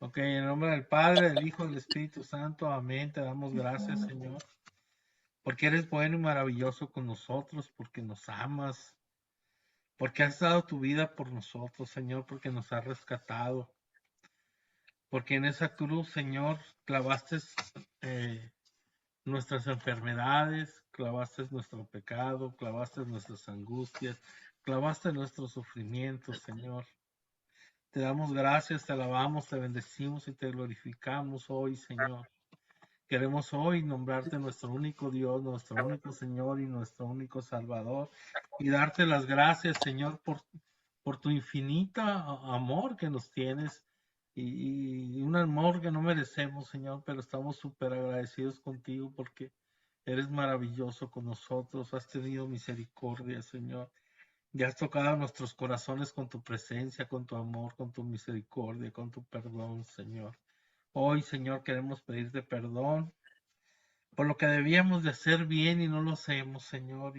Ok, en el nombre del Padre, del Hijo, del Espíritu Santo. Amén. Te damos gracias, Señor, porque eres bueno y maravilloso con nosotros, porque nos amas, porque has dado tu vida por nosotros, Señor, porque nos has rescatado, porque en esa cruz, Señor, clavaste eh, nuestras enfermedades, clavaste nuestro pecado, clavaste nuestras angustias, clavaste nuestros sufrimientos, Señor. Te damos gracias, te alabamos, te bendecimos y te glorificamos hoy, Señor. Queremos hoy nombrarte nuestro único Dios, nuestro único Señor y nuestro único Salvador. Y darte las gracias, Señor, por tu infinita amor que nos tienes y un amor que no merecemos, Señor, pero estamos súper agradecidos contigo porque eres maravilloso con nosotros, has tenido misericordia, Señor. Ya has tocado nuestros corazones con tu presencia, con tu amor, con tu misericordia, con tu perdón, Señor. Hoy, Señor, queremos pedirte perdón por lo que debíamos de hacer bien y no lo hacemos, Señor.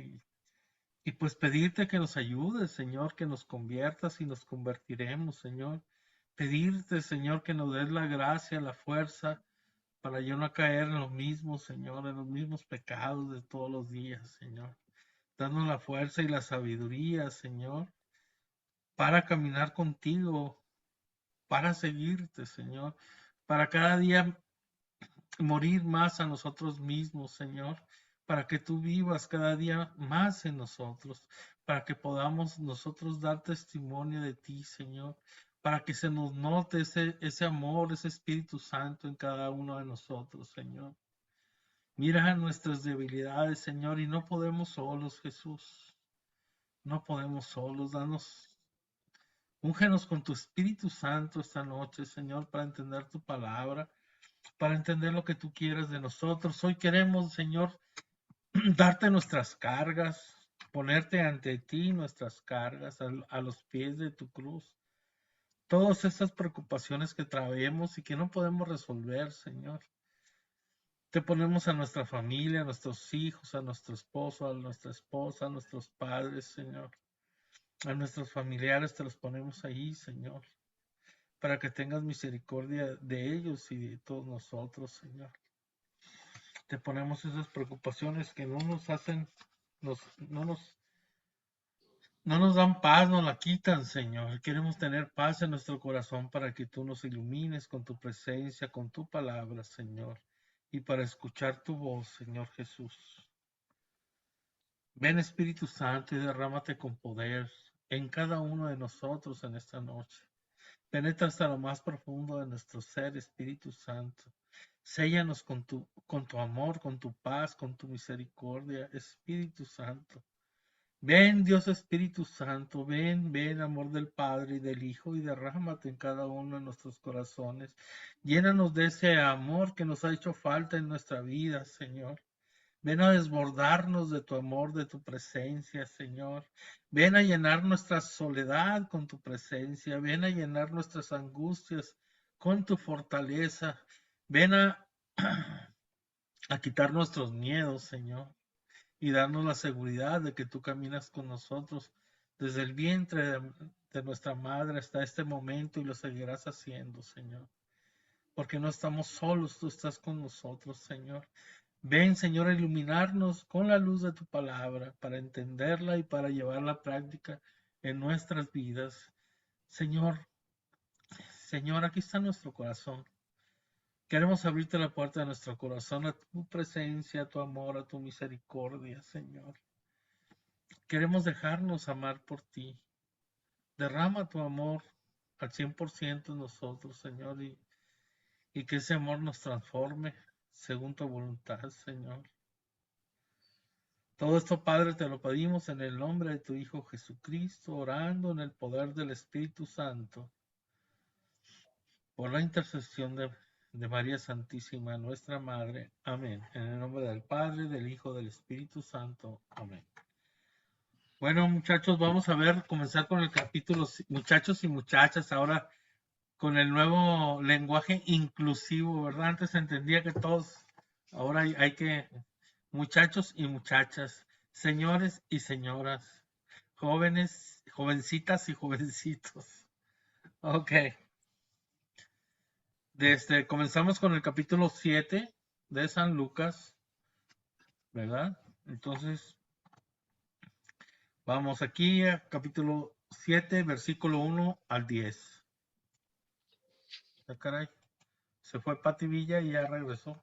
Y pues pedirte que nos ayudes, Señor, que nos conviertas y nos convertiremos, Señor. Pedirte, Señor, que nos des la gracia, la fuerza para yo no caer en lo mismo, Señor, en los mismos pecados de todos los días, Señor. Danos la fuerza y la sabiduría, Señor, para caminar contigo, para seguirte, Señor, para cada día morir más a nosotros mismos, Señor, para que tú vivas cada día más en nosotros, para que podamos nosotros dar testimonio de ti, Señor, para que se nos note ese amor, ese Espíritu Santo en cada uno de nosotros, Señor. Mira nuestras debilidades, Señor, y no podemos solos, Jesús. No podemos solos. Úngenos con tu Espíritu Santo esta noche, Señor, para entender tu palabra, para entender lo que tú quieres de nosotros. Hoy queremos, Señor, darte nuestras cargas, ponerte ante ti nuestras cargas a los pies de tu cruz. Todas esas preocupaciones que traemos y que no podemos resolver, Señor. Te ponemos a nuestra familia, a nuestros hijos, a nuestro esposo, a nuestra esposa, a nuestros padres, Señor. A nuestros familiares te los ponemos ahí, Señor, para que tengas misericordia de ellos y de todos nosotros, Señor. Te ponemos esas preocupaciones que no nos hacen, no nos dan paz, nos la quitan, Señor. Queremos tener paz en nuestro corazón para que tú nos ilumines con tu presencia, con tu palabra, Señor, y para escuchar tu voz, Señor Jesús. Ven Espíritu Santo y derrámate con poder en cada uno de nosotros en esta noche. Penetra hasta lo más profundo de nuestro ser, Espíritu Santo. Séllanos con tu amor, con tu paz, con tu misericordia, Espíritu Santo. Ven, Dios Espíritu Santo, ven, ven, amor del Padre y del Hijo, y derrámate en cada uno de nuestros corazones. Llénanos de ese amor que nos ha hecho falta en nuestra vida, Señor. Ven a desbordarnos de tu amor, de tu presencia, Señor. Ven a llenar nuestra soledad con tu presencia. Ven a llenar nuestras angustias con tu fortaleza. Ven a quitar nuestros miedos, Señor, y darnos la seguridad de que tú caminas con nosotros desde el vientre de nuestra madre hasta este momento y lo seguirás haciendo, Señor. Porque no estamos solos, tú estás con nosotros, Señor. Ven, Señor, a iluminarnos con la luz de tu palabra para entenderla y para llevarla a práctica en nuestras vidas. Señor, Señor, aquí está nuestro corazón. Queremos abrirte la puerta de nuestro corazón a tu presencia, a tu amor, a tu misericordia, Señor. Queremos dejarnos amar por ti. Derrama tu amor al 100% en nosotros, Señor, y que ese amor nos transforme según tu voluntad, Señor. Todo esto, Padre, te lo pedimos en el nombre de tu Hijo Jesucristo, orando en el poder del Espíritu Santo, por la intercesión de María Santísima, nuestra Madre. Amén. En el nombre del Padre, del Hijo, del Espíritu Santo. Amén. Bueno, muchachos, vamos a ver, comenzar con el capítulo, muchachos y muchachas, ahora con el nuevo lenguaje inclusivo, ¿verdad? Antes se entendía que todos, ahora hay que, muchachos y muchachas, señores y señoras, jóvenes, jovencitas y jovencitos. Ok. comenzamos con el capítulo 7 de San Lucas, ¿verdad? Entonces, vamos aquí a capítulo 7, versículo 1 al 10. Ah, caray, se fue Pati Villa y ya regresó.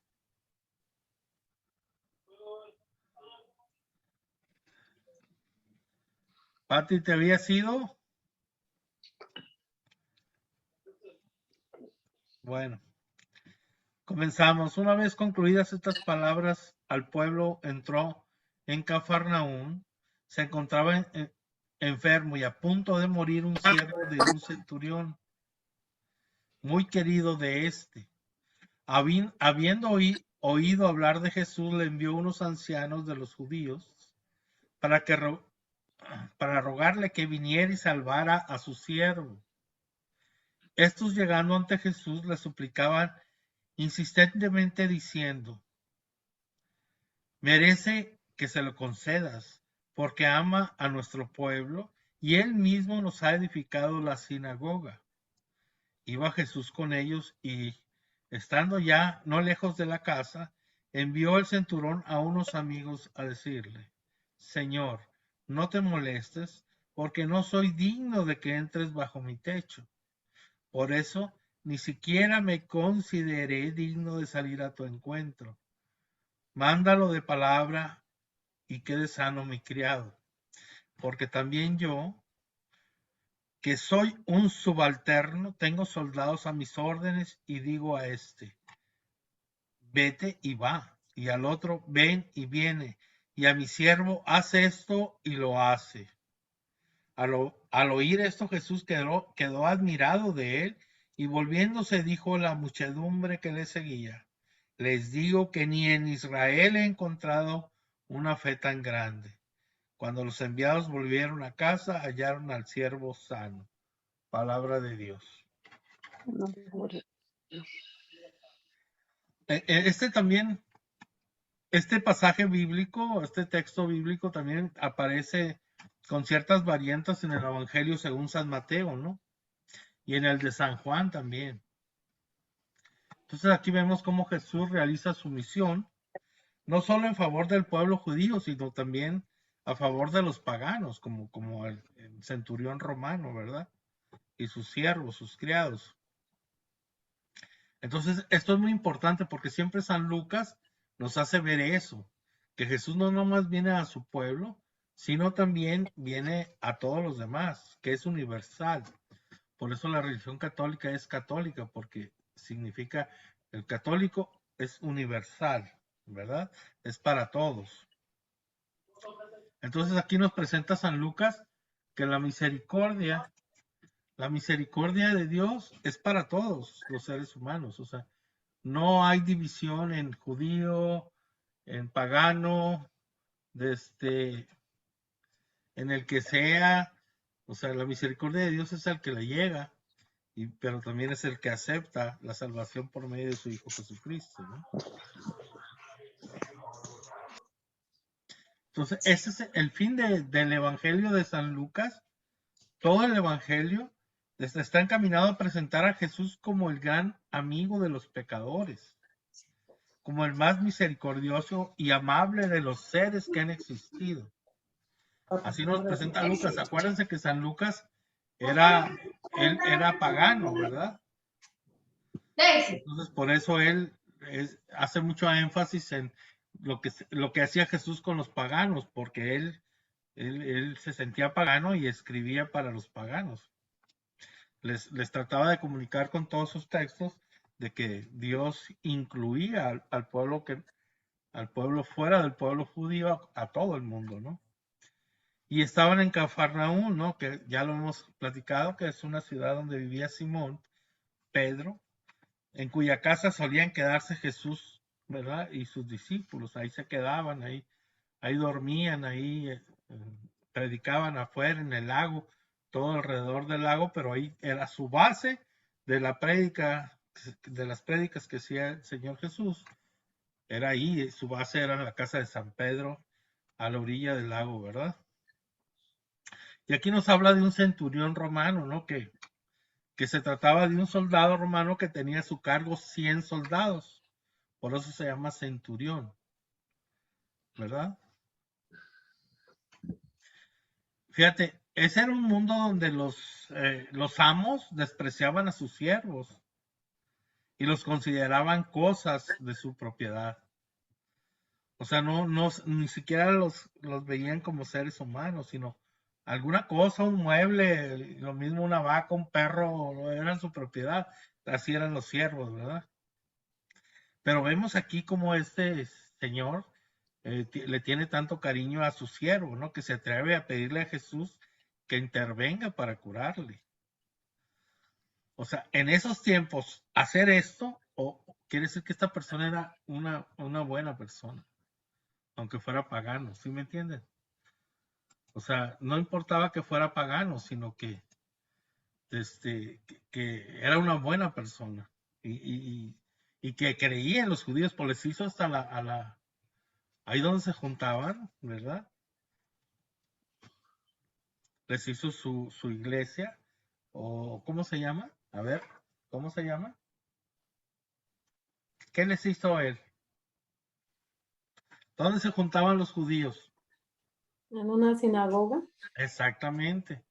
Pati, ¿te habías ido? Bueno, comenzamos. Una vez concluidas estas palabras, al pueblo entró en Cafarnaún. Se encontraba enfermo y a punto de morir un siervo de un centurión, muy querido de éste. Habiendo oído hablar de Jesús, le envió unos ancianos de los judíos para, para rogarle que viniera y salvara a su siervo. Estos, llegando ante Jesús, le suplicaban insistentemente diciendo: merece que se lo concedas, porque ama a nuestro pueblo y él mismo nos ha edificado la sinagoga. Iba Jesús con ellos y, estando ya no lejos de la casa, envió el centurión a unos amigos a decirle: Señor, no te molestes, porque no soy digno de que entres bajo mi techo. Por eso ni siquiera me consideré digno de salir a tu encuentro. Mándalo de palabra y quede sano mi criado, porque también yo, que soy un subalterno, tengo soldados a mis órdenes y digo a este: vete y va, y al otro: ven y viene, y a mi siervo: haz esto y lo hace. Al oír esto, Jesús quedó admirado de él, y volviéndose dijo a la muchedumbre que le seguía: les digo que ni en Israel he encontrado una fe tan grande. Cuando los enviados volvieron a casa, hallaron al siervo sano. Palabra de Dios. También, este pasaje bíblico, este texto bíblico también aparece con ciertas variantes en el Evangelio según San Mateo, ¿no? Y en el de San Juan también. Entonces aquí vemos cómo Jesús realiza su misión, no solo en favor del pueblo judío, sino también a favor de los paganos, como el centurión romano, ¿verdad? Y sus siervos, sus criados. Entonces, esto es muy importante porque siempre San Lucas nos hace ver eso, que Jesús no nomás viene a su pueblo, sino también viene a todos los demás, que es universal. Por eso la religión católica es católica, porque significa, el católico es universal, ¿verdad? Es para todos. Entonces aquí nos presenta San Lucas que la misericordia de Dios es para todos los seres humanos. O sea, no hay división en judío, en pagano, en el que sea. O sea, la misericordia de Dios es el que le llega, pero también es el que acepta la salvación por medio de su Hijo Jesucristo, ¿no? Entonces, ese es el fin del Evangelio de San Lucas. Todo el Evangelio está encaminado a presentar a Jesús como el gran amigo de los pecadores, como el más misericordioso y amable de los seres que han existido. Así nos presenta Lucas. Acuérdense que San Lucas él era pagano, ¿verdad? Entonces, por eso él hace mucho énfasis en lo que hacía Jesús con los paganos, porque él se sentía pagano y escribía para los paganos. Les trataba de comunicar con todos sus textos de que Dios incluía al pueblo fuera del pueblo judío, a todo el mundo, ¿no? Y estaban en Cafarnaún, ¿no? Que ya lo hemos platicado, que es una ciudad donde vivía Simón, Pedro, en cuya casa solían quedarse Jesús, ¿verdad? Y sus discípulos, ahí se quedaban, ahí dormían, ahí predicaban afuera en el lago, todo alrededor del lago, pero ahí era su base de la prédica, de las prédicas que hacía el Señor Jesús. Era ahí, su base era en la casa de San Pedro, a la orilla del lago, ¿verdad? Y aquí nos habla de un centurión romano, ¿no? Que que se trataba de un soldado romano que tenía a su cargo 100 soldados. Por eso se llama centurión, ¿verdad? Fíjate, ese era un mundo donde los amos despreciaban a sus siervos y los consideraban cosas de su propiedad. O sea, ni siquiera los veían como seres humanos, sino alguna cosa, un mueble, lo mismo una vaca, un perro, no eran su propiedad. Así eran los siervos, ¿verdad? Pero vemos aquí como este señor le tiene tanto cariño a su siervo, ¿no? Que se atreve a pedirle a Jesús que intervenga para curarle. O sea, en esos tiempos, hacer esto quiere decir que esta persona era una buena persona, aunque fuera pagano, ¿sí me entienden? O sea, no importaba que fuera pagano, sino que era una buena persona y que creía en los judíos, por les hizo hasta ahí donde se juntaban, ¿verdad? Les hizo su iglesia, o ¿cómo se llama? A ver, ¿cómo se llama? ¿Qué les hizo él? ¿Dónde se juntaban los judíos? En una sinagoga. Exactamente,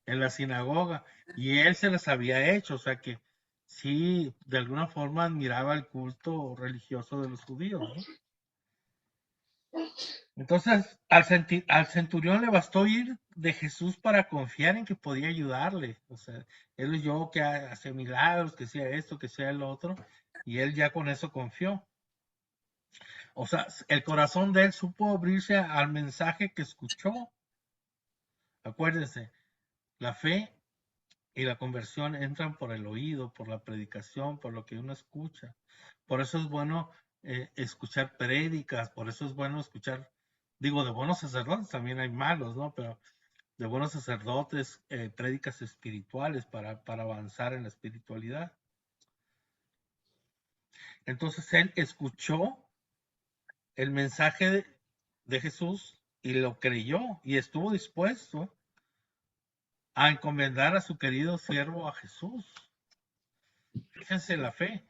en la sinagoga. Y él se las había hecho, o sea que sí, de alguna forma admiraba el culto religioso de los judíos, ¿no? Entonces, al centurión le bastó ir de Jesús para confiar en que podía ayudarle. O sea, él oyó que hace milagros, que sea esto, que sea el otro, y él ya con eso confió. O sea, el corazón de él supo abrirse al mensaje que escuchó. Acuérdense, la fe y la conversión entran por el oído, por la predicación, por lo que uno escucha. Por eso es bueno escuchar prédicas, por eso es bueno escuchar, digo, de buenos sacerdotes, también hay malos, ¿no? Pero de buenos sacerdotes, prédicas espirituales para avanzar en la espiritualidad. Entonces él escuchó el mensaje de Jesús y lo creyó y estuvo dispuesto a encomendar a su querido siervo a Jesús. Fíjense la fe,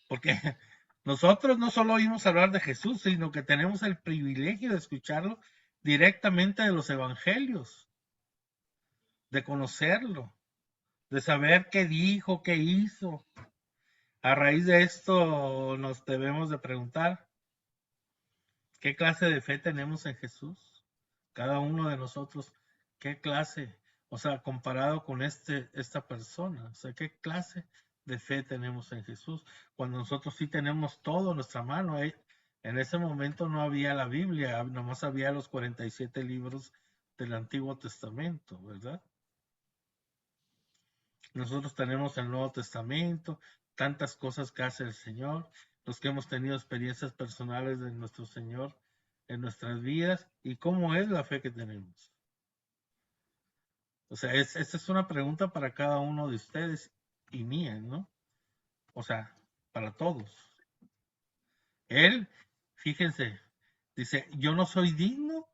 porque nosotros no solo oímos hablar de Jesús, sino que tenemos el privilegio de escucharlo directamente de los evangelios, de conocerlo, de saber qué dijo, qué hizo. A raíz de esto nos debemos de preguntar, ¿qué clase de fe tenemos en Jesús? Cada uno de nosotros, ¿qué clase? O sea, comparado con esta persona, o sea, ¿qué clase de fe tenemos en Jesús? Cuando nosotros sí tenemos todo en nuestra mano. En ese momento no había la Biblia, nomás había los 47 libros del Antiguo Testamento, ¿verdad? Nosotros tenemos el Nuevo Testamento, tantas cosas que hace el Señor, los que hemos tenido experiencias personales de nuestro Señor en nuestras vidas y cómo es la fe que tenemos. O sea, esta es una pregunta para cada uno de ustedes y mía, ¿no? O sea, para todos. Él, fíjense, dice, yo no soy digno.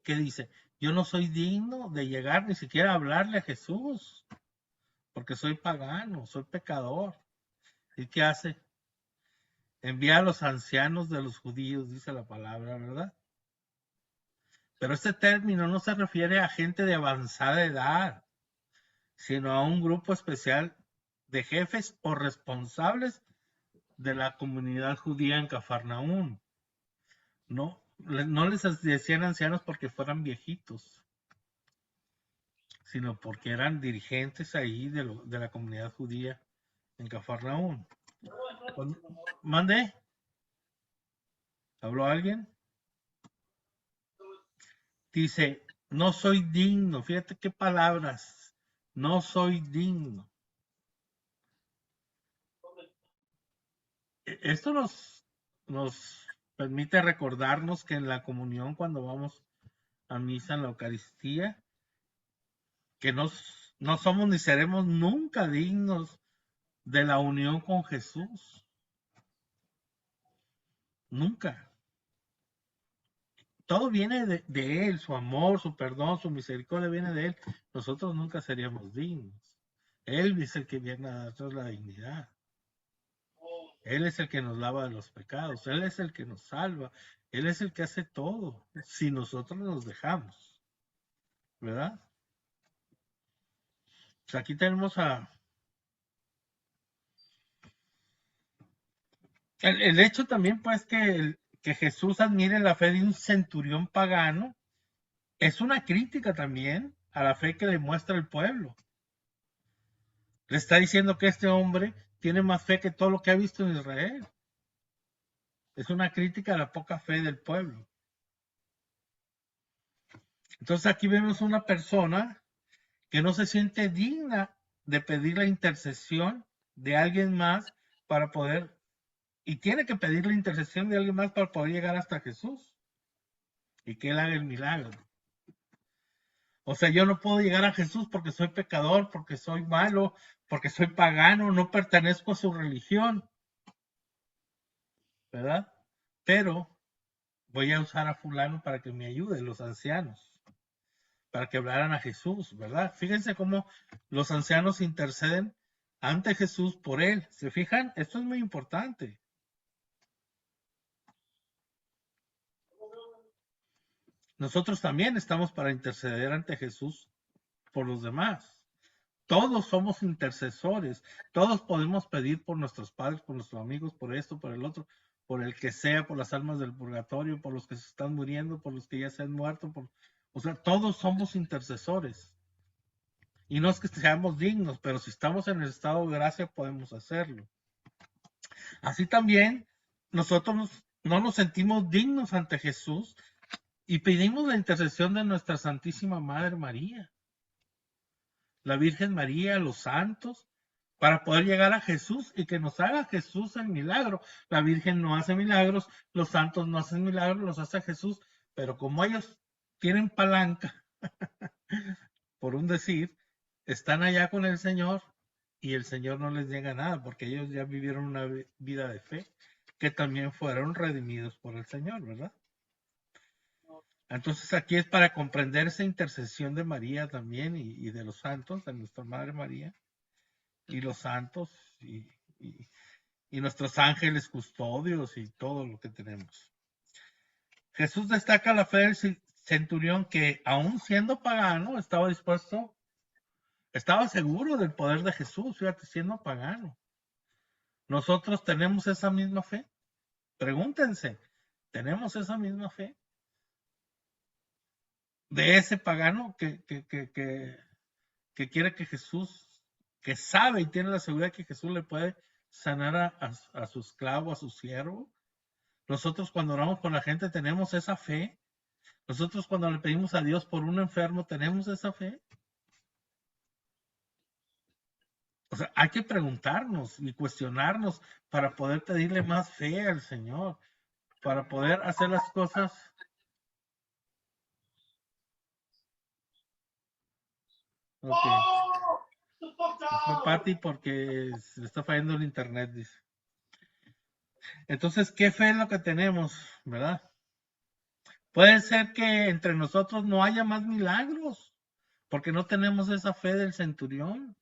¿Qué dice? Yo no soy digno de llegar ni siquiera a hablarle a Jesús, porque soy pagano, soy pecador. ¿Y qué hace? Envía a los ancianos de los judíos, dice la palabra, ¿verdad? Pero este término no se refiere a gente de avanzada edad, sino a un grupo especial de jefes o responsables de la comunidad judía en Cafarnaún. No les decían ancianos porque fueran viejitos, sino porque eran dirigentes ahí de la comunidad judía en Cafarnaún. ¿Mande? ¿Habló alguien? Dice, no soy digno. Fíjate qué palabras. No soy digno. Esto nos permite recordarnos que en la comunión, cuando vamos a misa en la Eucaristía, que no somos ni seremos nunca dignos de la unión con Jesús. Nunca. todo viene de Él, su amor, su perdón, su misericordia viene de Él. Nosotros nunca seríamos dignos. Él es el que viene a darnos la dignidad. Él es el que nos lava de los pecados. Él es el que nos salva. Él es el que hace todo. Si nosotros nos dejamos. ¿Verdad? Pues aquí tenemos el hecho también, pues, que Jesús admire la fe de un centurión pagano, es una crítica también a la fe que demuestra el pueblo. Le está diciendo que este hombre tiene más fe que todo lo que ha visto en Israel. Es una crítica a la poca fe del pueblo. Entonces aquí vemos una persona que no se siente digna de pedir la intercesión de alguien más para poder, y tiene que pedir la intercesión de alguien más para poder llegar hasta Jesús y que Él haga el milagro. O sea, yo no puedo llegar a Jesús porque soy pecador, porque soy malo, porque soy pagano, no pertenezco a su religión, ¿verdad? Pero voy a usar a fulano para que me ayude, los ancianos, para que hablaran a Jesús, ¿verdad? Fíjense cómo los ancianos interceden ante Jesús por él. ¿Se fijan? Esto es muy importante. Nosotros también estamos para interceder ante Jesús por los demás. Todos somos intercesores. Todos podemos pedir por nuestros padres, por nuestros amigos, por esto, por el otro, por el que sea, por las almas del purgatorio, por los que se están muriendo, por los que ya se han muerto. O sea, todos somos intercesores. Y no es que seamos dignos, pero si estamos en el estado de gracia podemos hacerlo. Así también nosotros no nos sentimos dignos ante Jesús y pedimos la intercesión de nuestra Santísima Madre María, la Virgen María, los santos, para poder llegar a Jesús y que nos haga Jesús el milagro. La Virgen no hace milagros, los santos no hacen milagros, los hace Jesús, pero como ellos tienen palanca, por un decir, están allá con el Señor y el Señor no les llega nada porque ellos ya vivieron una vida de fe que también fueron redimidos por el Señor, ¿verdad? Entonces aquí es para comprender esa intercesión de María también y de los santos, de nuestra Madre María y los santos y nuestros ángeles custodios y todo lo que tenemos. Jesús destaca la fe del centurión que aún siendo pagano estaba dispuesto, estaba seguro del poder de Jesús, fíjate, siendo pagano. ¿Nosotros tenemos esa misma fe? Pregúntense, ¿tenemos esa misma fe? De ese pagano que quiere que Jesús, que sabe y tiene la seguridad que Jesús le puede sanar a su esclavo, a su siervo. Nosotros cuando oramos por la gente tenemos esa fe. Nosotros cuando le pedimos a Dios por un enfermo tenemos esa fe. O sea, hay que preguntarnos y cuestionarnos para poder pedirle más fe al Señor, para poder hacer las cosas. Ok. Fue Pati porque se le está fallando el internet, dice. Entonces, ¿qué fe es lo que tenemos, verdad? Puede ser que entre nosotros no haya más milagros, porque no tenemos esa fe del centurión.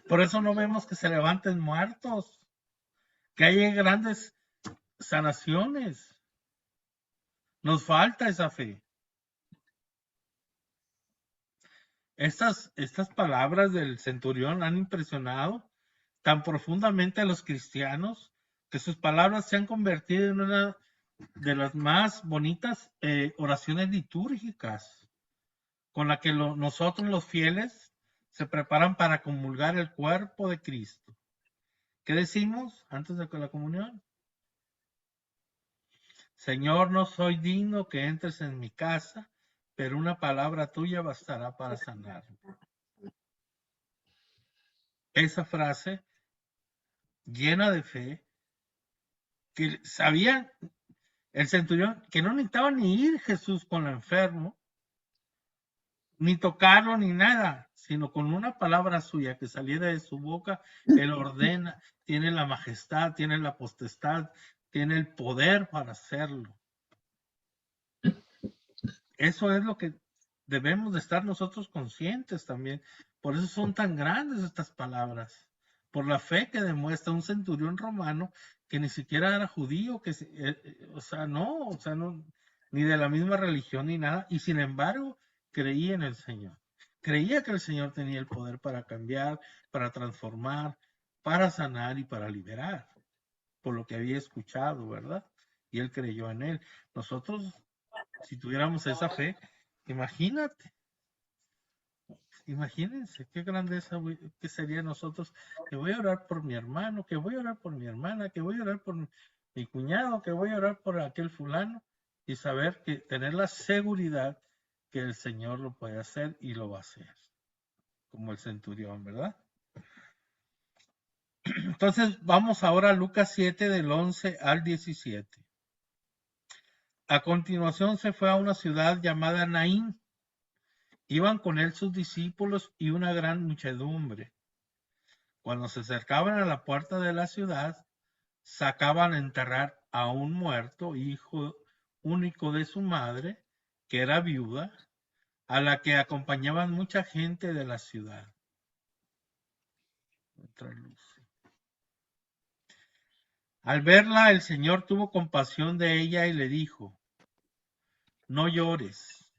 Por eso no vemos que se levanten muertos, que haya grandes sanaciones. Nos falta esa fe. Estas palabras del centurión han impresionado tan profundamente a los cristianos que sus palabras se han convertido en una de las más bonitas oraciones litúrgicas con la que nosotros los fieles se preparan para comulgar el cuerpo de Cristo. ¿Qué decimos antes de la comunión? Señor, no soy digno que entres en mi casa, pero una palabra tuya bastará para sanarme. Esa frase llena de fe, que sabía el centurión que no necesitaba ni ir Jesús con el enfermo, ni tocarlo ni nada, sino con una palabra suya que saliera de su boca, él ordena, tiene la majestad, tiene la potestad, tiene el poder para hacerlo. Eso es lo que debemos de estar nosotros conscientes también. Por eso son tan grandes estas palabras. Por la fe que demuestra un centurión romano que ni siquiera era judío, o sea, no, ni de la misma religión ni nada, y sin embargo creía en el Señor. Creía que el Señor tenía el poder para cambiar, para transformar, para sanar y para liberar, por lo que había escuchado, ¿verdad? Y él creyó en él. Nosotros, si tuviéramos esa fe, imagínate, imagínense qué grandeza que sería nosotros, que voy a orar por mi hermano, que voy a orar por mi hermana, que voy a orar por mi cuñado, que voy a orar por aquel fulano, y saber que tener la seguridad que el Señor lo puede hacer y lo va a hacer, como el centurión, ¿verdad? Entonces vamos ahora a Lucas 7 del 11 al 17. A continuación se fue a una ciudad llamada Naín. Iban con él sus discípulos y una gran muchedumbre. Cuando se acercaban a la puerta de la ciudad, sacaban a enterrar a un muerto, hijo único de su madre, que era viuda, a la que acompañaban mucha gente de la ciudad. Al verla, el Señor tuvo compasión de ella y le dijo: no llores.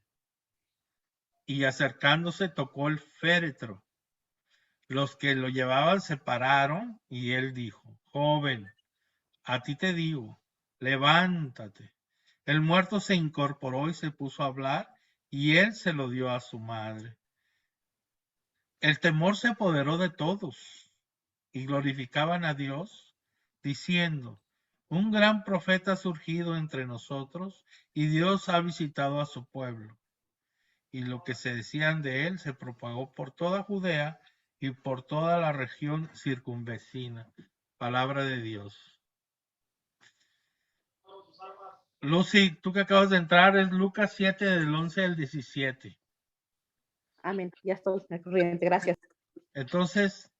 Y acercándose tocó el féretro. Los que lo llevaban se pararon y él dijo: joven, a ti te digo, levántate. El muerto se incorporó y se puso a hablar, y él se lo dio a su madre. El temor se apoderó de todos y glorificaban a Dios, diciendo: un gran profeta ha surgido entre nosotros, y Dios ha visitado a su pueblo. Y lo que se decían de él se propagó por toda Judea y por toda la región circunvecina. Palabra de Dios. Lucy, tú que acabas de entrar, es Lucas 7 del 11 al 17. Amén, ya estoy al corriente, gracias. Entonces,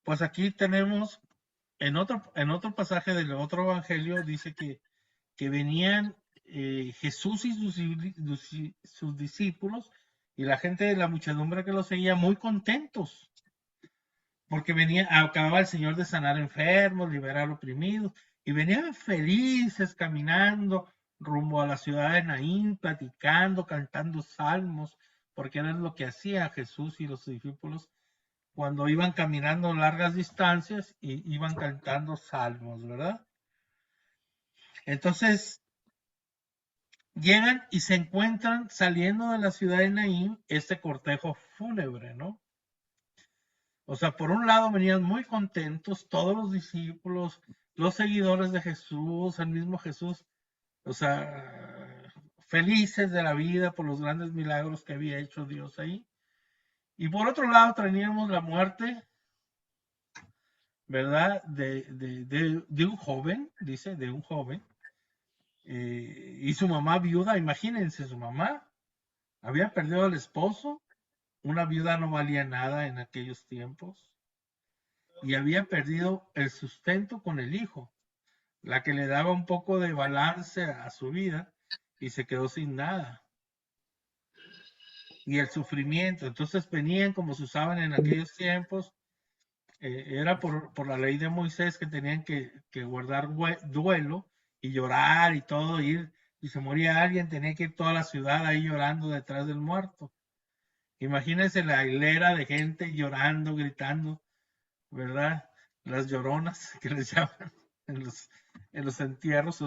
pues aquí tenemos, en otro pasaje del otro evangelio, dice que venían Jesús y sus discípulos y la gente de la muchedumbre que lo seguía muy contentos, porque acababa el Señor de sanar enfermos, liberar oprimidos, y venían felices caminando rumbo a la ciudad de Naín, platicando, cantando salmos, porque era lo que hacía Jesús y los discípulos cuando iban caminando largas distancias y iban cantando salmos, ¿verdad? Entonces, llegan y se encuentran saliendo de la ciudad de Naín este cortejo fúnebre, ¿no? O sea, por un lado venían muy contentos todos los discípulos, los seguidores de Jesús, el mismo Jesús, o sea, felices de la vida por los grandes milagros que había hecho Dios ahí. Y por otro lado teníamos la muerte, ¿verdad? De un joven, dice, de un joven, y su mamá viuda. Imagínense, su mamá había perdido al esposo, una viuda no valía nada en aquellos tiempos, y había perdido el sustento con el hijo, la que le daba un poco de balance a su vida, y se quedó sin nada. Y el sufrimiento, entonces venían como se usaban en aquellos tiempos, era por la ley de Moisés que tenían que guardar duelo y llorar y todo, y se moría alguien, tenía que ir toda la ciudad ahí llorando detrás del muerto. Imagínense la hilera de gente llorando, gritando, ¿verdad? Las lloronas que les llaman en los entierros,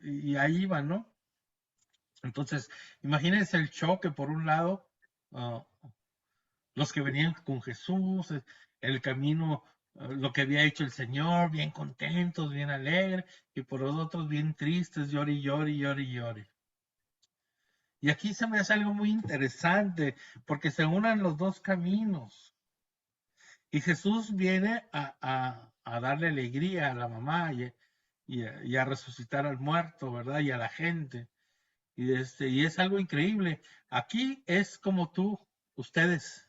y ahí iban, ¿no? Entonces, imagínense el choque, por un lado, los que venían con Jesús, el camino, lo que había hecho el Señor, bien contentos, bien alegres, y por los otros bien tristes, llore y llore y llore y llore. Y aquí se me hace algo muy interesante, porque se unen los dos caminos. Y Jesús viene a darle alegría a la mamá y a resucitar al muerto, ¿verdad? Y a la gente. Y es algo increíble. Aquí es como ustedes,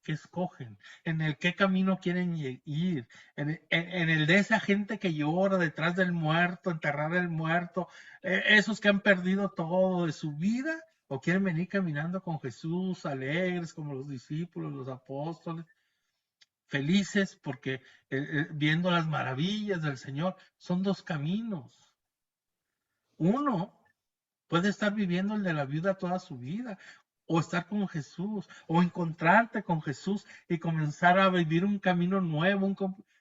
que escogen, en el qué camino quieren ir, en el de esa gente que llora detrás del muerto, enterrar el muerto, esos que han perdido todo de su vida, o quieren venir caminando con Jesús, alegres como los discípulos, los apóstoles, felices porque viendo las maravillas del Señor. Son dos caminos. Uno puede estar viviendo el de la viuda toda su vida, o estar con Jesús, o encontrarte con Jesús y comenzar a vivir un camino nuevo,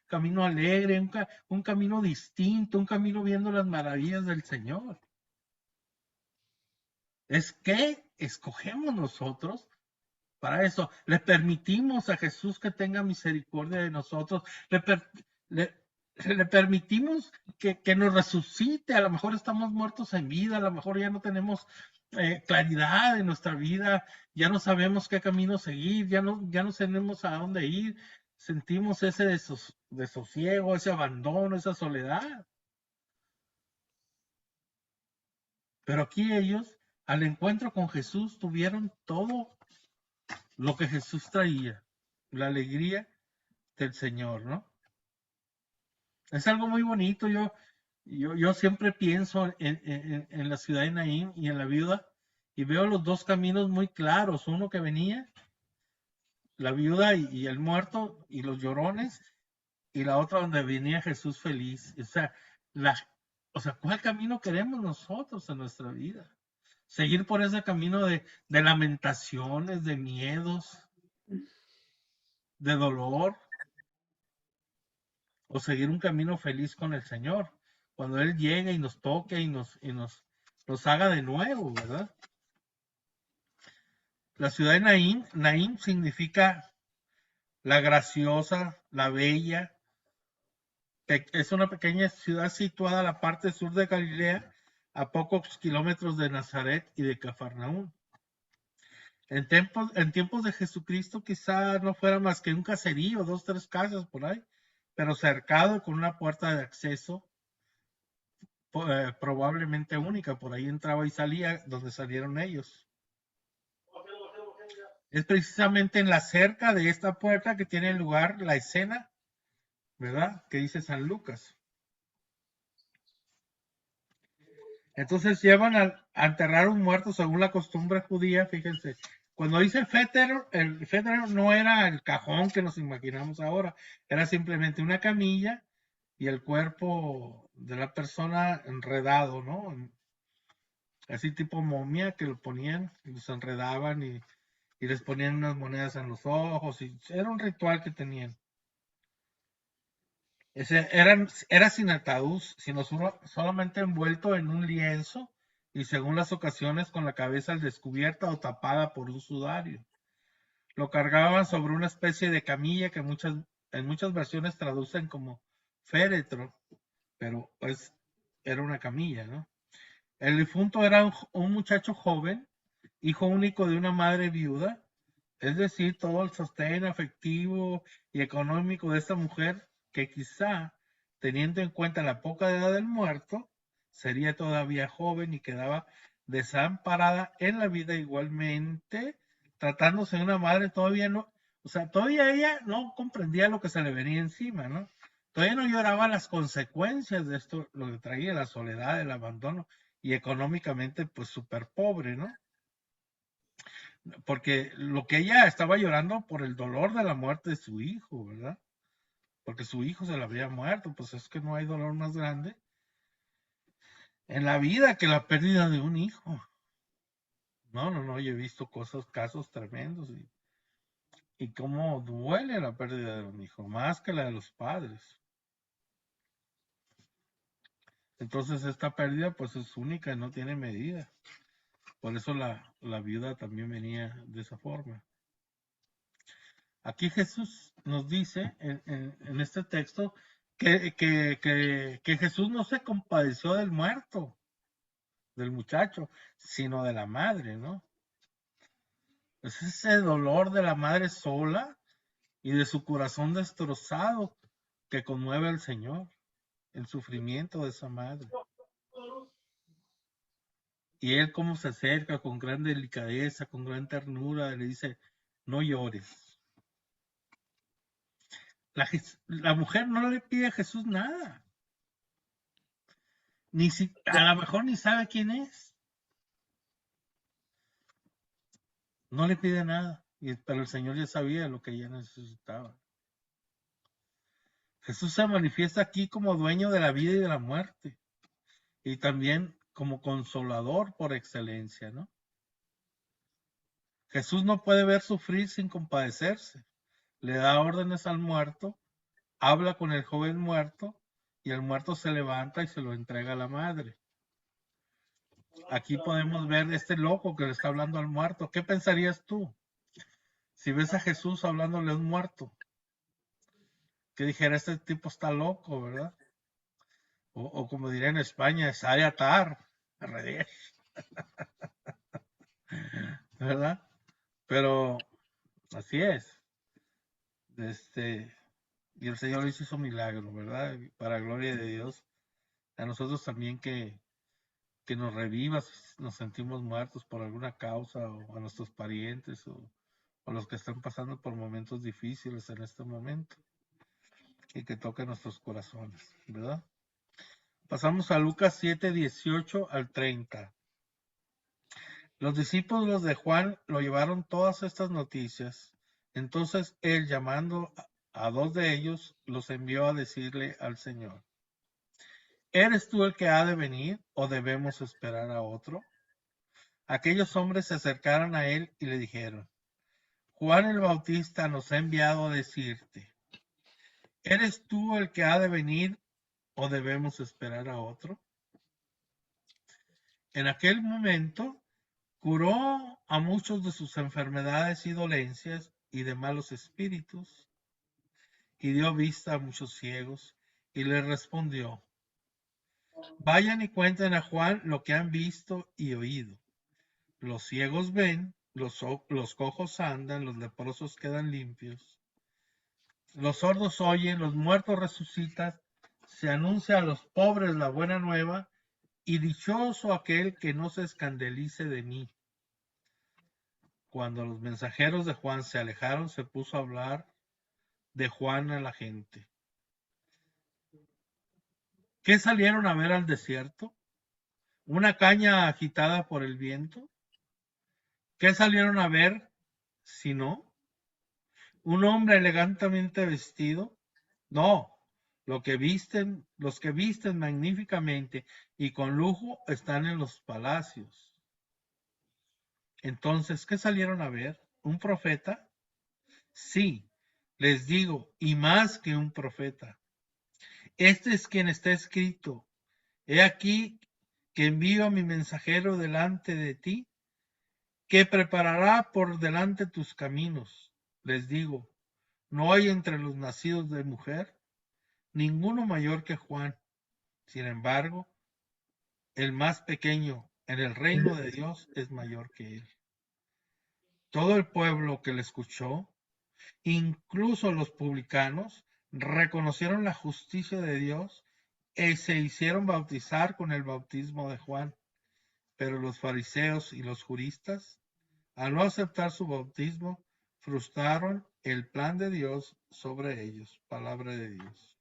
camino alegre, un camino distinto, un camino viendo las maravillas del Señor. Es que escogemos nosotros para eso. Le permitimos a Jesús que tenga misericordia de nosotros. Le permitimos que nos resucite. A lo mejor estamos muertos en vida, a lo mejor ya no tenemos claridad en nuestra vida, ya no sabemos qué camino seguir, ya no sabemos a dónde ir. Sentimos ese desosiego, ese abandono, esa soledad. Pero aquí ellos, al encuentro con Jesús, tuvieron todo lo que Jesús traía, la alegría del Señor, ¿no? Es algo muy bonito. Yo siempre pienso en la ciudad de Naín y en la viuda, y veo los dos caminos muy claros. Uno que venía, la viuda y el muerto y los llorones, y la otra donde venía Jesús feliz. O sea, ¿cuál camino queremos nosotros en nuestra vida? Seguir por ese camino de lamentaciones, de miedos, de dolor, o seguir un camino feliz con el Señor, cuando Él llegue y nos toque y nos haga de nuevo, ¿verdad? La ciudad de Naín significa la graciosa, la bella. Es una pequeña ciudad situada en la parte sur de Galilea, a pocos kilómetros de Nazaret y de Cafarnaúm. En tiempos de Jesucristo quizá no fuera más que un caserío, 2, 3 casas por ahí, pero cercado con una puerta de acceso probablemente única. Por ahí entraba y salía donde salieron ellos. Es precisamente en la cerca de esta puerta que tiene lugar la escena, ¿verdad? Que dice San Lucas. Entonces llevan a enterrar un muerto según la costumbre judía. Fíjense, cuando dice el fétero no era el cajón que nos imaginamos ahora, era simplemente una camilla y el cuerpo de la persona enredado, ¿no? Así tipo momia, que lo ponían, y los enredaban y les ponían unas monedas en los ojos, y era un ritual que tenían. Era sin ataúd, sino solamente envuelto en un lienzo y según las ocasiones con la cabeza al descubierta o tapada por un sudario. Lo cargaban sobre una especie de camilla que en muchas versiones traducen como féretro, pero pues era una camilla, ¿no? El difunto era un muchacho joven, hijo único de una madre viuda, es decir, todo el sostén afectivo y económico de esta mujer, que quizá, teniendo en cuenta la poca edad del muerto, sería todavía joven y quedaba desamparada en la vida igualmente, tratándose de una madre todavía no, o sea, todavía ella no comprendía lo que se le venía encima, ¿no? Todavía no lloraba las consecuencias de esto, lo que traía la soledad, el abandono, y económicamente pues súper pobre, ¿no? Porque lo que ella estaba llorando por el dolor de la muerte de su hijo, ¿verdad? Porque su hijo se le había muerto, pues es que no hay dolor más grande en la vida que la pérdida de un hijo. No, yo he visto casos tremendos y cómo duele la pérdida de un hijo, más que la de los padres. Entonces esta pérdida pues es única, no tiene medida. Por eso la viuda también venía de esa forma. Aquí Jesús nos dice en este texto que Jesús no se compadeció del muerto, del muchacho, sino de la madre, ¿no? Es ese dolor de la madre sola y de su corazón destrozado que conmueve al Señor, el sufrimiento de esa madre. Y Él cómo se acerca con gran delicadeza, con gran ternura, le dice, no llores. La mujer no le pide a Jesús nada. A lo mejor ni sabe quién es. No le pide nada, pero el Señor ya sabía lo que ella necesitaba. Jesús se manifiesta aquí como dueño de la vida y de la muerte, y también como consolador por excelencia, ¿no? Jesús no puede ver sufrir sin compadecerse. Le da órdenes al muerto, habla con el joven muerto, y el muerto se levanta y se lo entrega a la madre. Aquí podemos ver este loco que le está hablando al muerto. ¿Qué pensarías tú si ves a Jesús hablándole a un muerto? Que dijera, este tipo está loco, ¿verdad? O como diría en España, es atar, ¿verdad? Pero así es. Y el Señor hizo milagro, ¿verdad? Para gloria de Dios. A nosotros también que nos revivas, nos sentimos muertos por alguna causa, o a nuestros parientes, o los que están pasando por momentos difíciles en este momento, y que toque nuestros corazones, ¿verdad? Pasamos a Lucas 7, 18 al 30. Los discípulos de Juan lo llevaron todas estas noticias. Entonces él, llamando a dos de ellos, los envió a decirle al Señor: ¿Eres tú el que ha de venir, o debemos esperar a otro? Aquellos hombres se acercaron a él y le dijeron: Juan el Bautista nos ha enviado a decirte: ¿eres tú el que ha de venir, o debemos esperar a otro? En aquel momento curó a muchos de sus enfermedades y dolencias y de malos espíritus, y dio vista a muchos ciegos, y les respondió: vayan y cuenten a Juan lo que han visto y oído. Los ciegos ven, los cojos andan, los leprosos quedan limpios, los sordos oyen, los muertos resucitan, se anuncia a los pobres la buena nueva, y dichoso aquel que no se escandalice de mí. Cuando los mensajeros de Juan se alejaron, se puso a hablar de Juan a la gente. ¿Qué salieron a ver al desierto? ¿Una caña agitada por el viento? ¿Qué salieron a ver si no un hombre elegantemente vestido? No, los que visten magníficamente y con lujo están en los palacios. Entonces, ¿qué salieron a ver? ¿Un profeta? Sí, les digo, y más que un profeta. Este es quien está escrito: he aquí que envío a mi mensajero delante de ti, que preparará por delante tus caminos. Les digo, no hay entre los nacidos de mujer ninguno mayor que Juan. Sin embargo, el más pequeño en el reino de Dios es mayor que él. Todo el pueblo que le escuchó, incluso los publicanos, reconocieron la justicia de Dios y se hicieron bautizar con el bautismo de Juan. Pero los fariseos y los juristas, al no aceptar su bautismo, frustraron el plan de Dios sobre ellos. Palabra de Dios.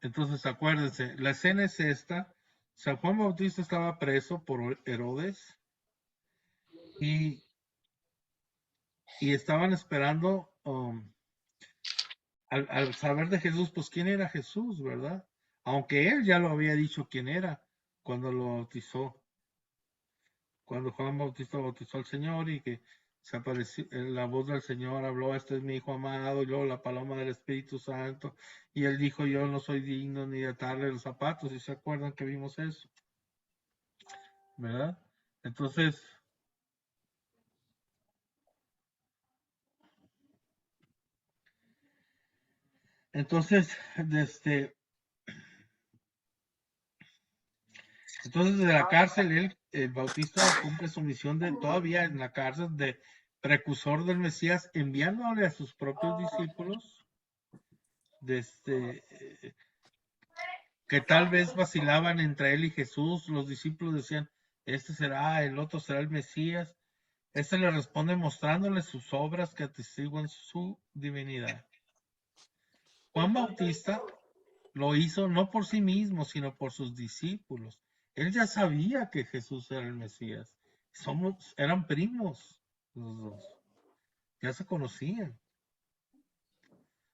Entonces, acuérdense, la escena es esta. San Juan Bautista estaba preso por Herodes y estaban esperando, al saber de Jesús, pues quién era Jesús, ¿verdad? Aunque él ya lo había dicho quién era cuando lo bautizó. Cuando Juan Bautista bautizó al Señor y que se apareció, la voz del Señor habló: este es mi Hijo amado, y luego la paloma del Espíritu Santo, y él dijo: yo no soy digno ni de atarle los zapatos. ¿Y se acuerdan que vimos eso? ¿Verdad? Entonces, desde la cárcel, el Bautista cumple su misión de, todavía en la cárcel, de precursor del Mesías, enviándole a sus propios discípulos, que tal vez vacilaban entre él y Jesús. Los discípulos decían: este será, el otro será el Mesías. Este le responde mostrándole sus obras que atestiguan su divinidad. Juan Bautista lo hizo no por sí mismo, sino por sus discípulos. Él ya sabía que Jesús era el Mesías. eran primos los dos, ya se conocían.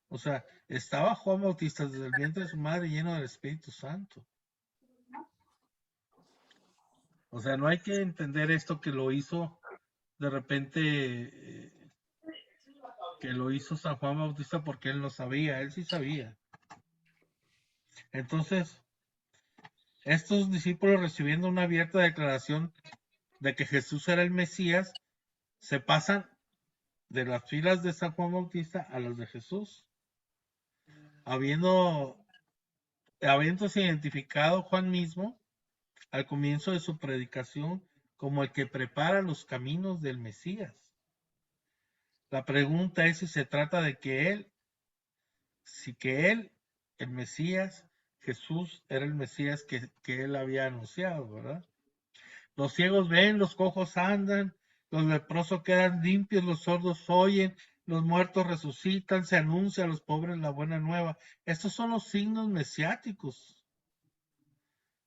O sea, estaba Juan Bautista desde el vientre de su madre lleno del Espíritu Santo. O sea, no hay que entender esto que lo hizo de repente, que lo hizo San Juan Bautista porque él no sabía, él sí sabía. Entonces, estos discípulos recibiendo una abierta declaración de que Jesús era el Mesías, se pasan de las filas de San Juan Bautista a las de Jesús, habiéndose identificado Juan mismo al comienzo de su predicación como el que prepara los caminos del Mesías. La pregunta es si se trata de que él, el Mesías, Jesús, era el Mesías que él había anunciado, ¿verdad? Los ciegos ven, los cojos andan, los leprosos quedan limpios, los sordos oyen, los muertos resucitan, se anuncia a los pobres la buena nueva. Estos son los signos mesiáticos.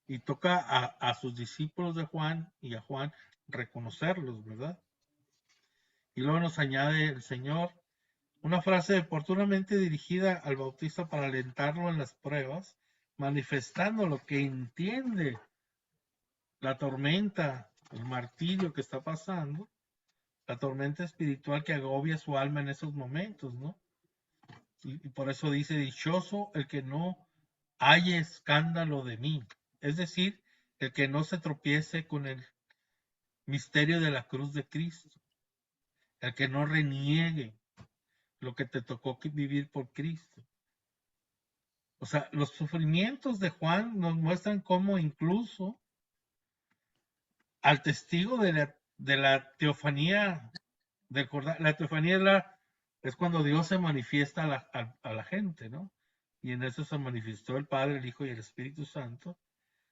Y toca a sus discípulos de Juan y a Juan reconocerlos, ¿verdad? Y luego nos añade el Señor una frase oportunamente dirigida al Bautista para alentarlo en las pruebas, manifestando lo que entiende la tormenta, el martirio que está pasando, la tormenta espiritual que agobia su alma en esos momentos, ¿no? Y por eso dice, dichoso el que no haya escándalo de mí. Es decir, el que no se tropiece con el misterio de la cruz de Cristo, el que no reniegue lo que te tocó vivir por Cristo. O sea, los sufrimientos de Juan nos muestran cómo incluso al testigo de la teofanía, la teofanía es cuando Dios se manifiesta a la gente, ¿no? Y en eso se manifestó el Padre, el Hijo y el Espíritu Santo.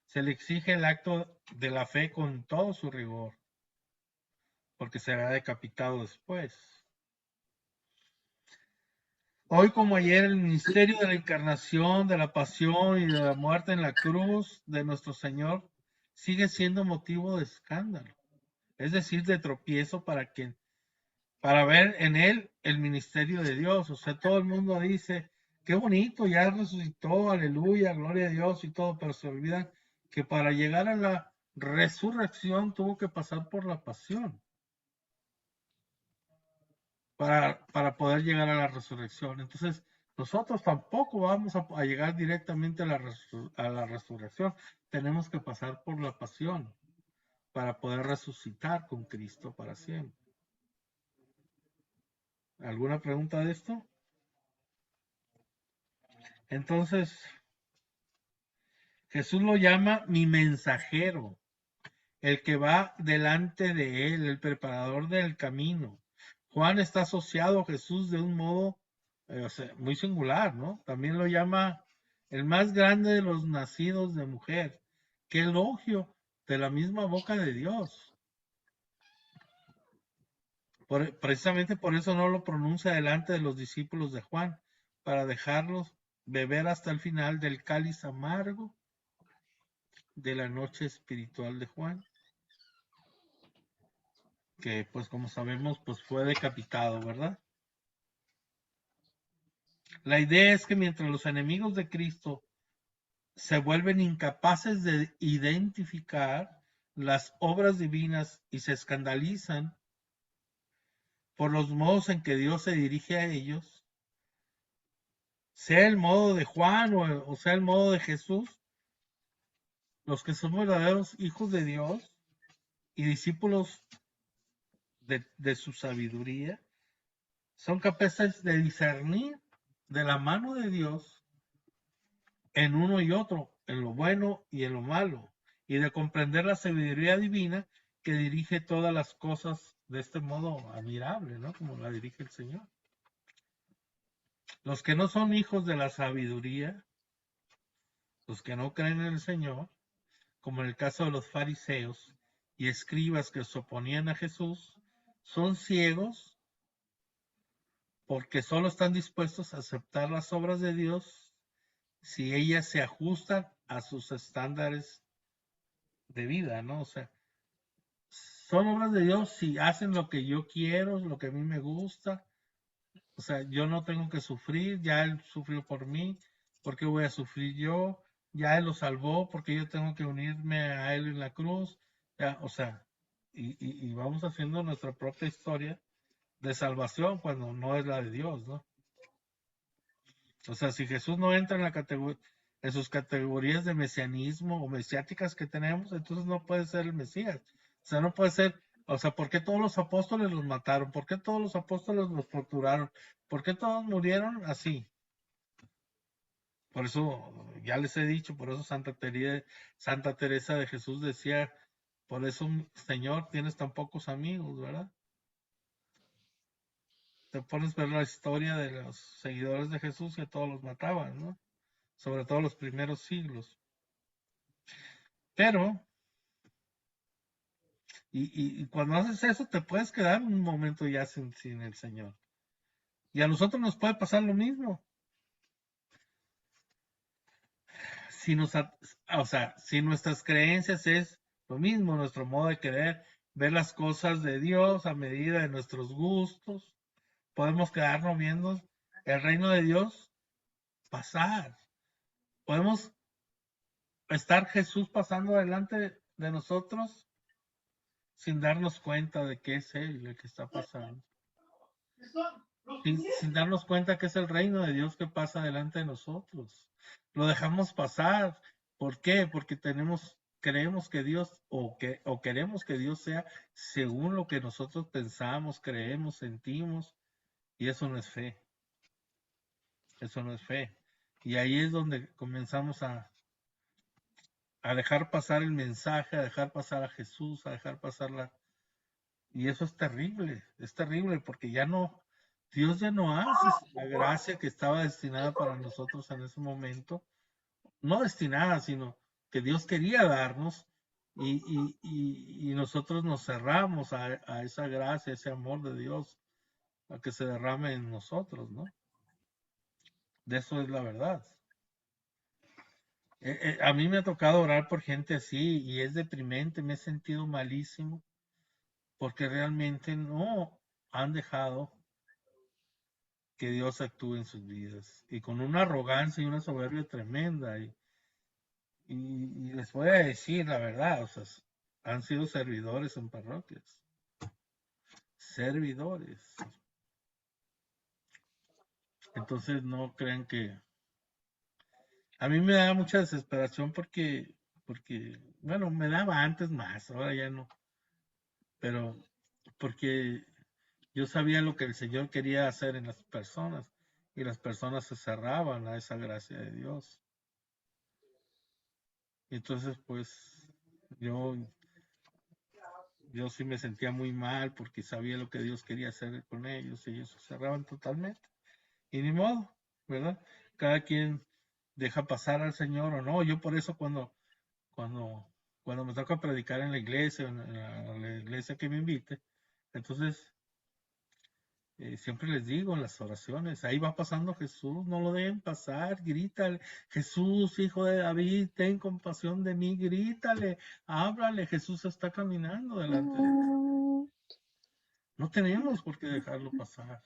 Se le exige el acto de la fe con todo su rigor, porque será decapitado después. Hoy como ayer, el ministerio de la encarnación, de la pasión y de la muerte en la cruz de nuestro Señor sigue siendo motivo de escándalo, es decir, de tropiezo para ver en él el ministerio de Dios. O sea, todo el mundo dice, qué bonito, ya resucitó, aleluya, gloria a Dios y todo, pero se olvidan que para llegar a la resurrección tuvo que pasar por la pasión. Para poder llegar a la resurrección. Entonces, nosotros tampoco vamos a llegar directamente a la resurrección. Tenemos que pasar por la pasión para poder resucitar con Cristo para siempre. ¿Alguna pregunta de esto? Entonces, Jesús lo llama mi mensajero, el que va delante de él, el preparador del camino. Juan está asociado a Jesús de un modo o sea, muy singular, ¿no? También lo llama el más grande de los nacidos de mujer. Qué elogio de la misma boca de Dios. Precisamente por eso no lo pronuncia delante de los discípulos de Juan, para dejarlos beber hasta el final del cáliz amargo de la noche espiritual de Juan, que pues como sabemos pues fue decapitado, ¿verdad? La idea es que mientras los enemigos de Cristo se vuelven incapaces de identificar las obras divinas y se escandalizan por los modos en que Dios se dirige a ellos, sea el modo de Juan o sea el modo de Jesús, los que son verdaderos hijos de Dios y discípulos de su sabiduría, son capaces de discernir de la mano de Dios en uno y otro, en lo bueno y en lo malo, y de comprender la sabiduría divina que dirige todas las cosas de este modo admirable, ¿no? Como la dirige el Señor. Los que no son hijos de la sabiduría, los que no creen en el Señor, como en el caso de los fariseos y escribas que se oponían a Jesús, son ciegos porque solo están dispuestos a aceptar las obras de Dios si ellas se ajustan a sus estándares de vida, ¿no? O sea, son obras de Dios si hacen lo que yo quiero, lo que a mí me gusta. O sea, yo no tengo que sufrir, ya Él sufrió por mí, ¿por qué voy a sufrir yo? Ya Él lo salvó, porque yo tengo que unirme a Él en la cruz. Ya, o sea, y vamos haciendo nuestra propia historia de salvación cuando no es la de Dios, ¿no? O sea, si Jesús no entra en la categoría, en sus categorías de mesianismo o mesiáticas que tenemos, entonces no puede ser el Mesías. O sea, no puede ser, o sea, ¿por qué todos los apóstoles los mataron? ¿Por qué todos los apóstoles los torturaron? ¿Por qué todos murieron así? Por eso, ya les he dicho, por eso Santa Teresa de Jesús decía, por eso, Señor, tienes tan pocos amigos, ¿verdad? Te pones a ver la historia de los seguidores de Jesús y a todos los mataban, ¿no? Sobre todo los primeros siglos. Pero, y cuando haces eso, te puedes quedar un momento ya sin el Señor. Y a nosotros nos puede pasar lo mismo. Si o sea, si nuestras creencias es lo mismo, nuestro modo de querer ver las cosas de Dios a medida de nuestros gustos, podemos quedarnos viendo el reino de Dios pasar. Podemos estar Jesús pasando delante de nosotros sin darnos cuenta de que es Él el que está pasando. Sin darnos cuenta que es el reino de Dios que pasa delante de nosotros. Lo dejamos pasar. ¿Por qué? Porque creemos que Dios o queremos que Dios sea según lo que nosotros pensamos, creemos, sentimos, y eso no es fe. Eso no es fe. Y ahí es donde comenzamos a dejar pasar el mensaje, a dejar pasar a Jesús, a dejar pasar Y eso es terrible porque Dios ya no hace la gracia que estaba destinada para nosotros en ese momento, no destinada, sino que Dios quería darnos y nosotros nos cerramos a esa gracia, a ese amor de Dios, a que se derrame en nosotros, ¿no? De eso es la verdad. A mí me ha tocado orar por gente así y es deprimente, me he sentido malísimo porque realmente no han dejado que Dios actúe en sus vidas y con una arrogancia y una soberbia tremenda. Y les voy a decir la verdad, o sea, han sido servidores en parroquias. Servidores. Entonces no crean que... A mí me da mucha desesperación porque, bueno, me daba antes más, ahora ya no. Pero porque yo sabía lo que el Señor quería hacer en las personas y las personas se cerraban a esa gracia de Dios. Y entonces, pues, yo, yo sí me sentía muy mal porque sabía lo que Dios quería hacer con ellos y ellos se cerraban totalmente. Y ni modo, ¿verdad? Cada quien deja pasar al Señor o no. Yo por eso cuando, cuando me toca predicar en la iglesia, en la iglesia que me invite, entonces siempre les digo en las oraciones, ahí va pasando Jesús, no lo dejen pasar, grítale, Jesús, hijo de David, ten compasión de mí, grítale, háblale, Jesús está caminando delante de ti. No tenemos por qué dejarlo pasar.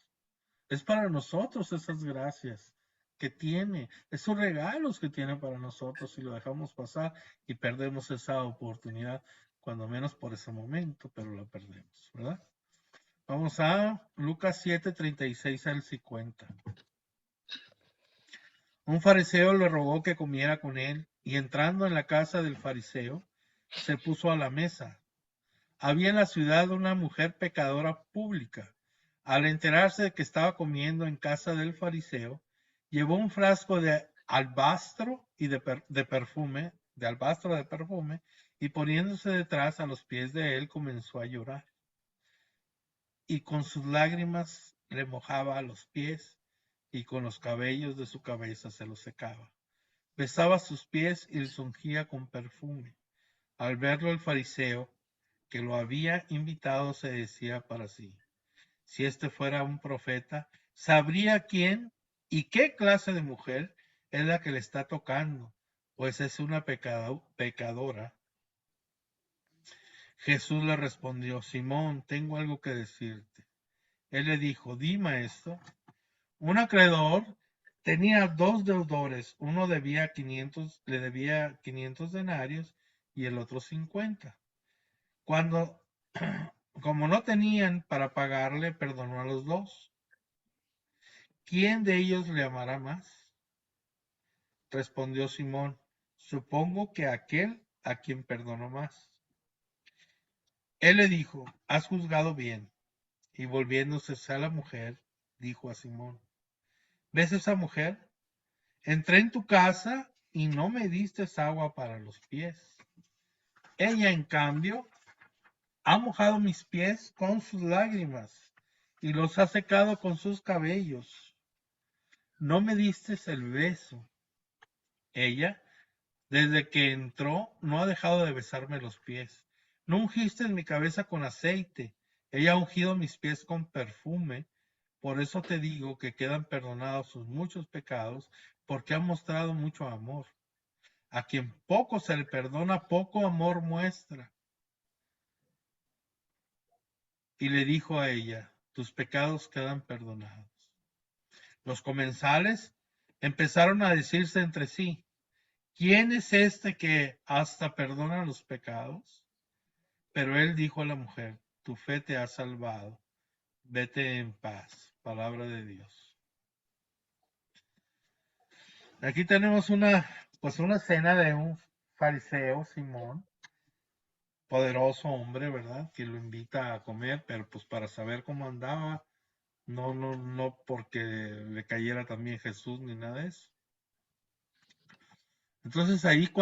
Es para nosotros esas gracias que tiene, esos regalos que tiene para nosotros si lo dejamos pasar y perdemos esa oportunidad, cuando menos por ese momento, pero la perdemos, ¿verdad? Vamos a Lucas 7, 36 al 50. Un fariseo le rogó que comiera con él y entrando en la casa del fariseo, se puso a la mesa. Había en la ciudad una mujer pecadora pública. Al enterarse de que estaba comiendo en casa del fariseo, llevó un frasco de alabastro de perfume, y poniéndose detrás a los pies de él comenzó a llorar. Y con sus lágrimas le mojaba los pies y con los cabellos de su cabeza se los secaba. Besaba sus pies y los ungía con perfume. Al verlo el fariseo, que lo había invitado, se decía para sí, si este fuera un profeta, sabría quién y qué clase de mujer es la que le está tocando, pues es una pecadora. Jesús le respondió: Simón, tengo algo que decirte. Él le dijo: Di, maestro. Un acreedor tenía dos deudores. Uno le debía 500 denarios y el otro 50. Cuando, como no tenían para pagarle, perdonó a los dos. ¿Quién de ellos le amará más? Respondió Simón: supongo que aquel a quien perdonó más. Él le dijo: has juzgado bien. Y volviéndose a la mujer, dijo a Simón: ¿ves esa mujer? Entré en tu casa y no me diste agua para los pies. Ella, en cambio, ha mojado mis pies con sus lágrimas y los ha secado con sus cabellos. No me diste el beso. Ella, desde que entró, no ha dejado de besarme los pies. No ungiste mi cabeza con aceite. Ella ha ungido mis pies con perfume. Por eso te digo que quedan perdonados sus muchos pecados, porque ha mostrado mucho amor. A quien poco se le perdona, poco amor muestra. Y le dijo a ella: tus pecados quedan perdonados. Los comensales empezaron a decirse entre sí: ¿quién es este que hasta perdona los pecados? Pero él dijo a la mujer: tu fe te ha salvado. Vete en paz. Palabra de Dios. Aquí tenemos una escena de un fariseo, Simón, poderoso hombre, ¿verdad? Que lo invita a comer, pero pues para saber cómo andaba, no porque le cayera también Jesús ni nada de eso. Entonces ahí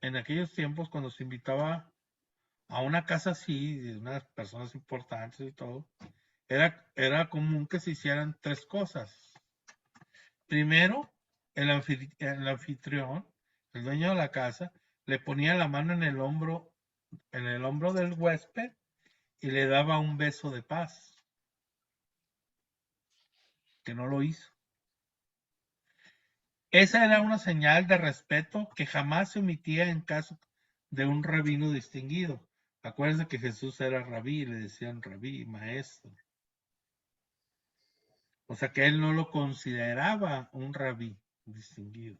en aquellos tiempos, cuando se invitaba a una casa así, de unas personas importantes y todo, era común que se hicieran tres cosas. Primero, el anfitrión, el dueño de la casa, le ponía la mano en el hombro del huésped y le daba un beso de paz, que no lo hizo. Esa era una señal de respeto que jamás se omitía en caso de un rabino distinguido. Acuérdense que Jesús era rabí, le decían rabí, maestro. O sea que él no lo consideraba un rabí distinguido,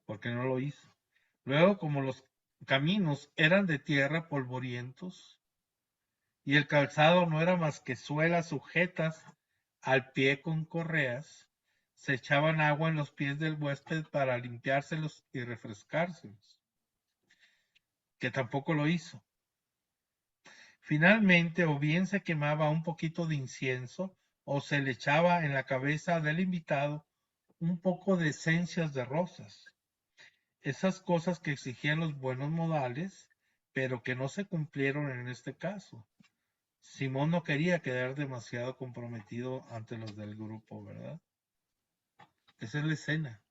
porque no lo hizo. Luego, como los caminos eran de tierra polvorientos y el calzado no era más que suelas sujetas al pie con correas, se echaban agua en los pies del huésped para limpiárselos y refrescárselos, que tampoco lo hizo. Finalmente, o bien se quemaba un poquito de incienso, o se le echaba en la cabeza del invitado un poco de esencias de rosas. Esas cosas que exigían los buenos modales, pero que no se cumplieron en este caso. Simón no quería quedar demasiado comprometido ante los del grupo, ¿verdad? Esa es la escena.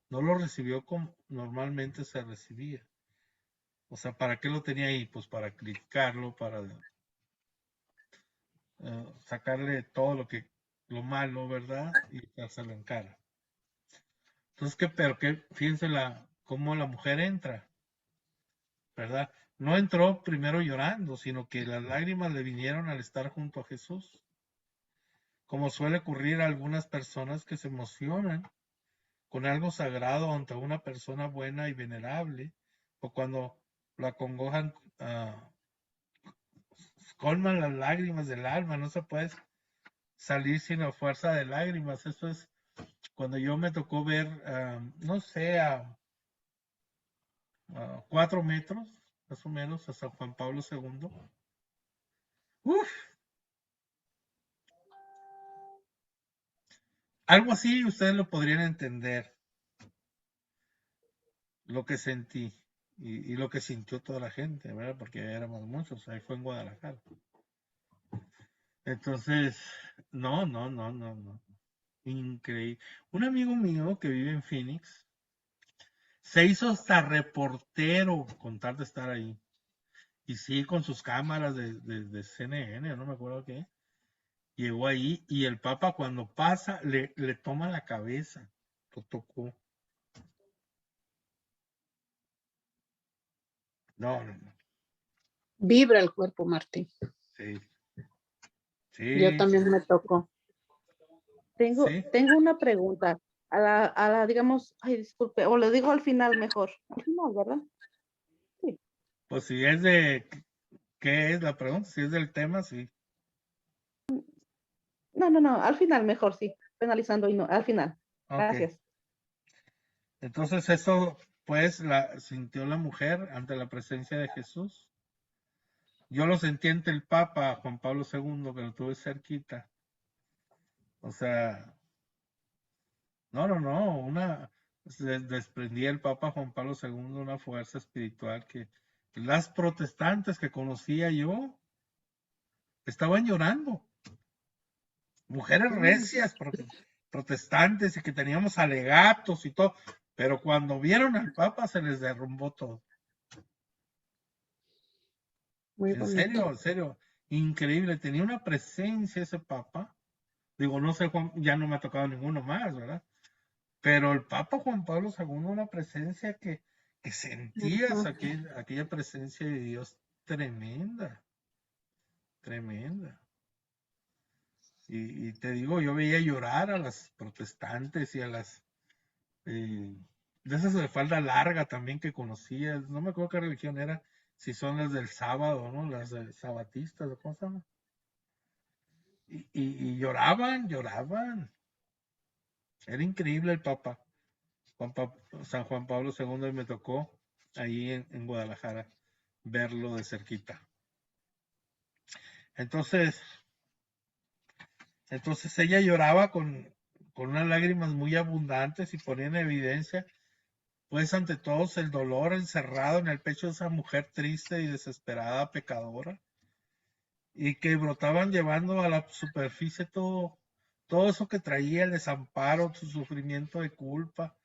No lo recibió como normalmente se recibía. O sea, ¿para qué lo tenía ahí? Pues para criticarlo, para sacarle todo lo malo, ¿verdad? Y echárselo en cara. Entonces, fíjense cómo la mujer entra, ¿verdad? No entró primero llorando, sino que las lágrimas le vinieron al estar junto a Jesús. Como suele ocurrir a algunas personas que se emocionan con algo sagrado ante una persona buena y venerable, o cuando la acongojan, colman las lágrimas del alma, no se puede salir sin la fuerza de lágrimas. Eso es cuando yo me tocó ver, no sé, a 4 metros, más o menos, a San Juan Pablo II. Uf, algo así ustedes lo podrían entender, lo que sentí y lo que sintió toda la gente, ¿verdad? Porque éramos muchos, ahí fue en Guadalajara. Entonces, no. Increíble. Un amigo mío que vive en Phoenix se hizo hasta reportero con tal de estar ahí. Y sí, con sus cámaras de CNN, no me acuerdo qué. Llegó ahí y el Papa cuando pasa le toma la cabeza. Lo tocó. No. Vibra el cuerpo, Martín. Sí, Yo sí, también me tocó. sí. Tengo una pregunta. Digamos, ay, disculpe, o lo digo al final mejor. Al final, ¿verdad? Sí. Pues si es de, ¿qué es la pregunta? Si es del tema, sí. No, al final mejor, sí. Penalizando y no, al final. Ok. Gracias. Entonces eso, pues, la sintió la mujer ante la presencia de Jesús. Yo lo sentí ante el Papa Juan Pablo II, que lo tuve cerquita. O sea, se desprendía el Papa Juan Pablo II una fuerza espiritual que las protestantes que conocía yo estaban llorando. Mujeres recias, protestantes y que teníamos alegatos y todo, pero cuando vieron al Papa se les derrumbó todo. Muy bonito. En serio, increíble. Tenía una presencia ese Papa. Digo, no sé, ya no me ha tocado ninguno más, ¿verdad? Pero el Papa Juan Pablo II, una presencia que sentías Ujú. aquella presencia de Dios tremenda, tremenda. Y te digo, yo veía llorar a las protestantes y a las de esas de falda larga también que conocía, no me acuerdo qué religión era, si son las del sábado, ¿no? Las sabatistas, ¿cómo se llama? Y lloraban, lloraban. Era increíble el Papa, San Juan Pablo II, y me tocó ahí en Guadalajara verlo de cerquita. Entonces, entonces ella lloraba con unas lágrimas muy abundantes y ponía en evidencia, pues ante todos, el dolor encerrado en el pecho de esa mujer triste y desesperada, pecadora, y que brotaban llevando a la superficie todo eso que traía, el desamparo, su sufrimiento de culpa,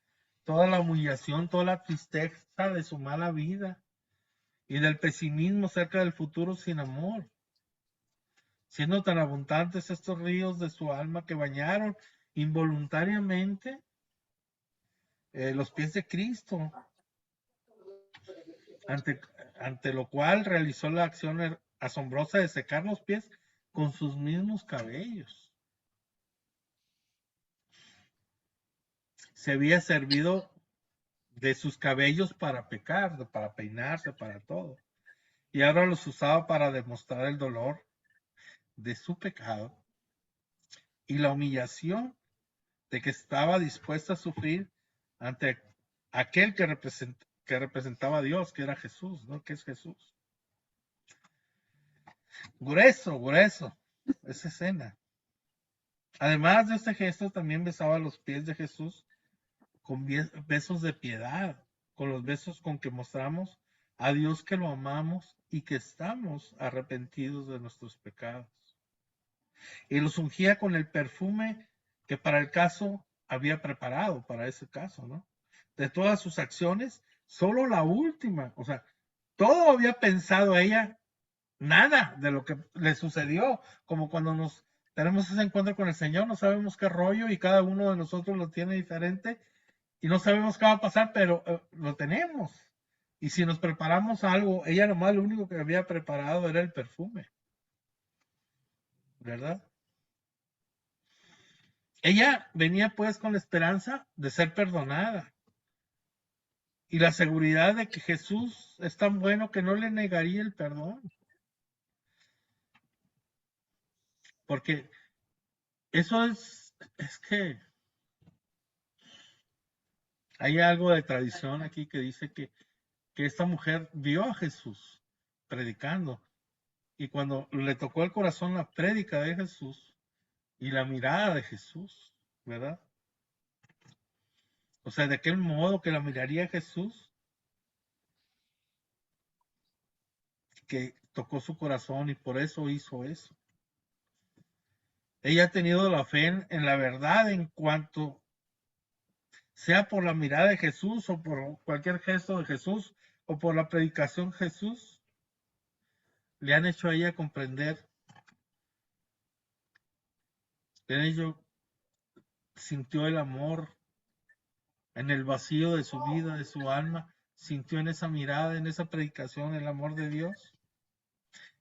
toda la humillación, toda la tristeza de su mala vida y del pesimismo cerca del futuro sin amor, siendo tan abundantes estos ríos de su alma que bañaron involuntariamente los pies de Cristo, ante, ante lo cual realizó la acción asombrosa de secar los pies con sus mismos cabellos. Se había servido de sus cabellos para pecar, para peinarse, para todo. Y ahora los usaba para demostrar el dolor de su pecado y la humillación de que estaba dispuesta a sufrir ante aquel que representaba a Dios, que era Jesús, ¿no? Que es Jesús. Grueso, grueso, esa escena. Además de este gesto, también besaba los pies de Jesús con besos de piedad, con los besos con que mostramos a Dios que lo amamos y que estamos arrepentidos de nuestros pecados. Y los ungía con el perfume que para el caso había preparado, para ese caso, ¿no? De todas sus acciones, solo la última, o sea, todo había pensado ella, nada de lo que le sucedió, como cuando nos tenemos ese encuentro con el Señor, no sabemos qué rollo y cada uno de nosotros lo tiene diferente y no sabemos qué va a pasar, pero lo tenemos. Y si nos preparamos algo, ella nomás lo único que había preparado era el perfume, ¿verdad? Ella venía pues con la esperanza de ser perdonada y la seguridad de que Jesús es tan bueno que no le negaría el perdón. Porque eso es que hay algo de tradición aquí que dice que esta mujer vio a Jesús predicando y cuando le tocó el corazón la prédica de Jesús y la mirada de Jesús, ¿verdad? O sea, de aquel modo que la miraría Jesús, que tocó su corazón y por eso hizo eso. Ella ha tenido la fe en la verdad en cuanto sea por la mirada de Jesús o por cualquier gesto de Jesús o por la predicación de Jesús, le han hecho a ella comprender, en ello sintió el amor en el vacío de su vida, de su alma, sintió en esa mirada, en esa predicación el amor de Dios.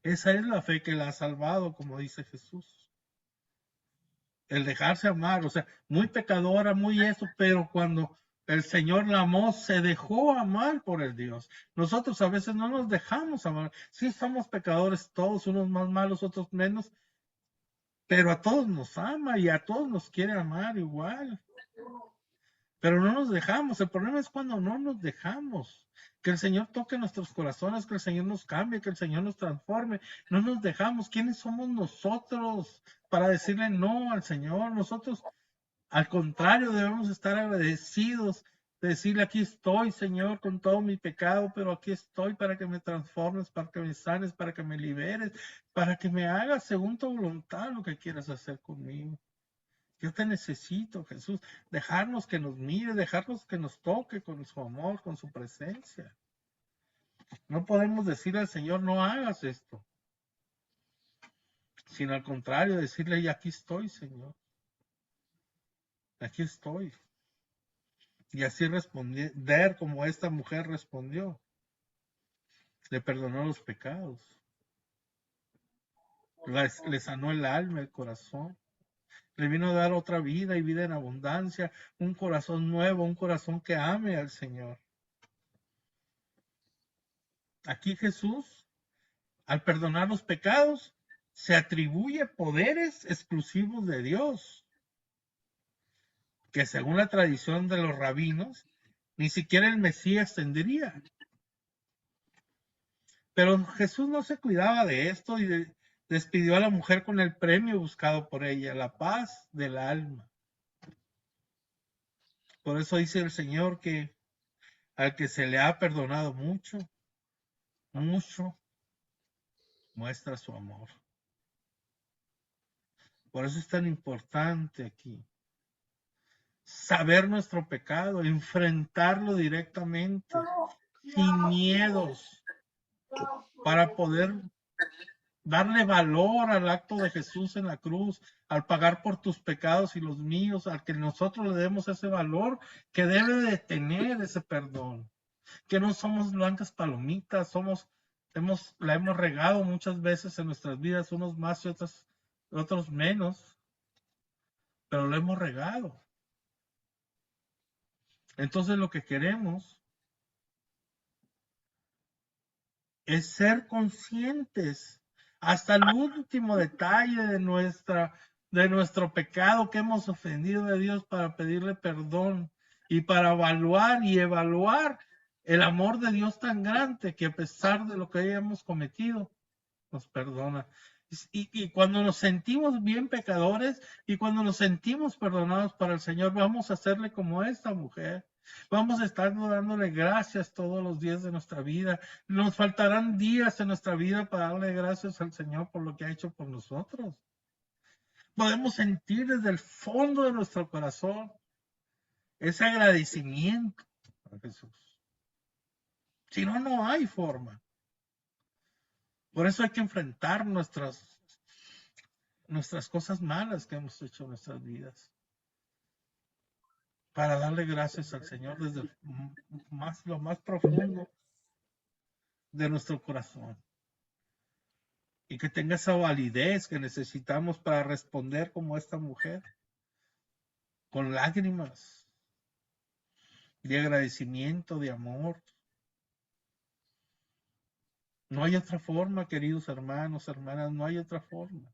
Esa es la fe que la ha salvado, como dice Jesús. El dejarse amar, o sea, muy pecadora, muy eso, pero cuando el Señor la amó, se dejó amar por el Dios. Nosotros a veces no nos dejamos amar. Sí somos pecadores todos, unos más malos, otros menos, pero a todos nos ama y a todos nos quiere amar igual. Pero no nos dejamos. El problema es cuando no nos dejamos. Que el Señor toque nuestros corazones, que el Señor nos cambie, que el Señor nos transforme. No nos dejamos. ¿Quiénes somos nosotros para decirle no al Señor? Nosotros, al contrario, debemos estar agradecidos. Decirle, aquí estoy, Señor, con todo mi pecado, pero aquí estoy para que me transformes, para que me sanes, para que me liberes, para que me hagas según tu voluntad lo que quieras hacer conmigo. Yo te necesito, Jesús. Dejarnos que nos mire, dejarnos que nos toque con su amor, con su presencia. No podemos decirle al Señor, no hagas esto. Sino al contrario, decirle, y aquí estoy, Señor. Aquí estoy. Y así responder como esta mujer respondió. Le perdonó los pecados. Le sanó el alma, el corazón. Le vino a dar otra vida y vida en abundancia. Un corazón nuevo, un corazón que ame al Señor. Aquí Jesús, al perdonar los pecados, se atribuye poderes exclusivos de Dios, que según la tradición de los rabinos, ni siquiera el Mesías tendría. Pero Jesús no se cuidaba de esto y despidió a la mujer con el premio buscado por ella, la paz del alma. Por eso dice el Señor que al que se le ha perdonado mucho, mucho muestra su amor. Por eso es tan importante aquí saber nuestro pecado, enfrentarlo directamente, sin miedos, para poder darle valor al acto de Jesús en la cruz, al pagar por tus pecados y los míos, al que nosotros le demos ese valor que debe de tener ese perdón, que no somos blancas palomitas, la hemos regado muchas veces en nuestras vidas, unos más y otros menos, pero lo hemos regado. Entonces lo que queremos es ser conscientes hasta el último detalle de nuestro pecado que hemos ofendido a Dios para pedirle perdón y para evaluar el amor de Dios tan grande que a pesar de lo que hayamos cometido, nos perdona. Y cuando nos sentimos bien pecadores y cuando nos sentimos perdonados para el Señor, vamos a hacerle como esta mujer. Vamos a estar dándole gracias todos los días de nuestra vida. Nos faltarán días en nuestra vida para darle gracias al Señor por lo que ha hecho por nosotros. Podemos sentir desde el fondo de nuestro corazón ese agradecimiento a Jesús. Si no, no hay forma. Por eso hay que enfrentar nuestras cosas malas que hemos hecho en nuestras vidas. Para darle gracias al Señor desde lo más profundo de nuestro corazón. Y que tenga esa validez que necesitamos para responder como esta mujer, con lágrimas de agradecimiento, de amor. No hay otra forma, queridos hermanos, hermanas, no hay otra forma.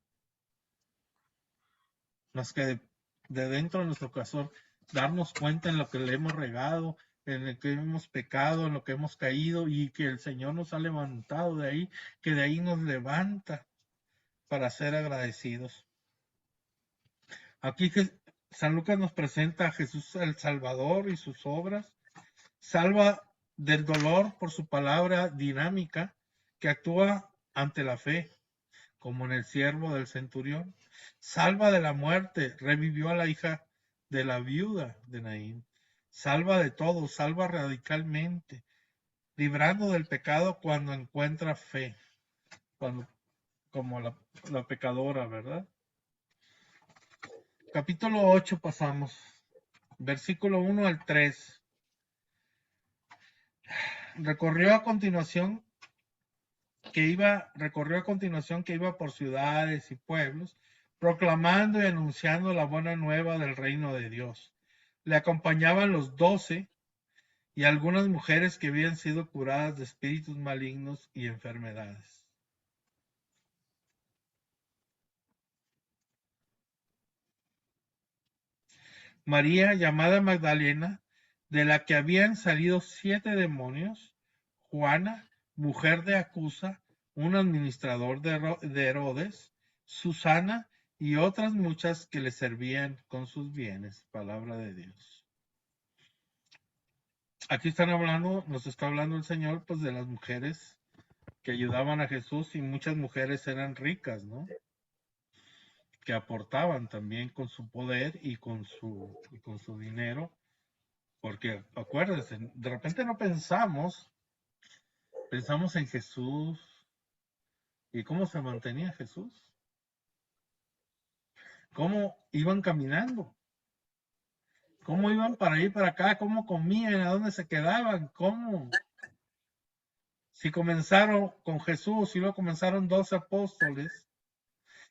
Más que de dentro de nuestro corazón darnos cuenta en lo que le hemos regado, en lo que hemos pecado, en lo que hemos caído y que el Señor nos ha levantado de ahí, que de ahí nos levanta para ser agradecidos. Aquí San Lucas nos presenta a Jesús el Salvador y sus obras. Salva del dolor por su palabra dinámica que actúa ante la fe, como en el siervo del centurión. Salva de la muerte, revivió a la hija de la viuda de Naín. Salva de todo, salva radicalmente, librando del pecado cuando encuentra fe, como la pecadora, ¿verdad? Capítulo 8 pasamos, versículo 1 al 3. Recorrió a continuación recorrió a continuación que iba por ciudades y pueblos, proclamando y anunciando la buena nueva del reino de Dios. Le acompañaban los 12 y algunas mujeres que habían sido curadas de espíritus malignos y enfermedades. María, llamada Magdalena, de la que habían salido 7 demonios, Juana, mujer de Acusa, un administrador de Herodes, Susana y otras muchas que le servían con sus bienes. Palabra de Dios. Aquí nos está hablando el Señor, pues, de las mujeres que ayudaban a Jesús, y muchas mujeres eran ricas, ¿no? Que aportaban también con su poder y con su dinero, porque acuérdense, de repente no pensamos en Jesús y cómo se mantenía Jesús, cómo iban caminando, cómo iban para allá y para acá, cómo comían, a dónde se quedaban, cómo. Si comenzaron con Jesús y luego comenzaron 12 apóstoles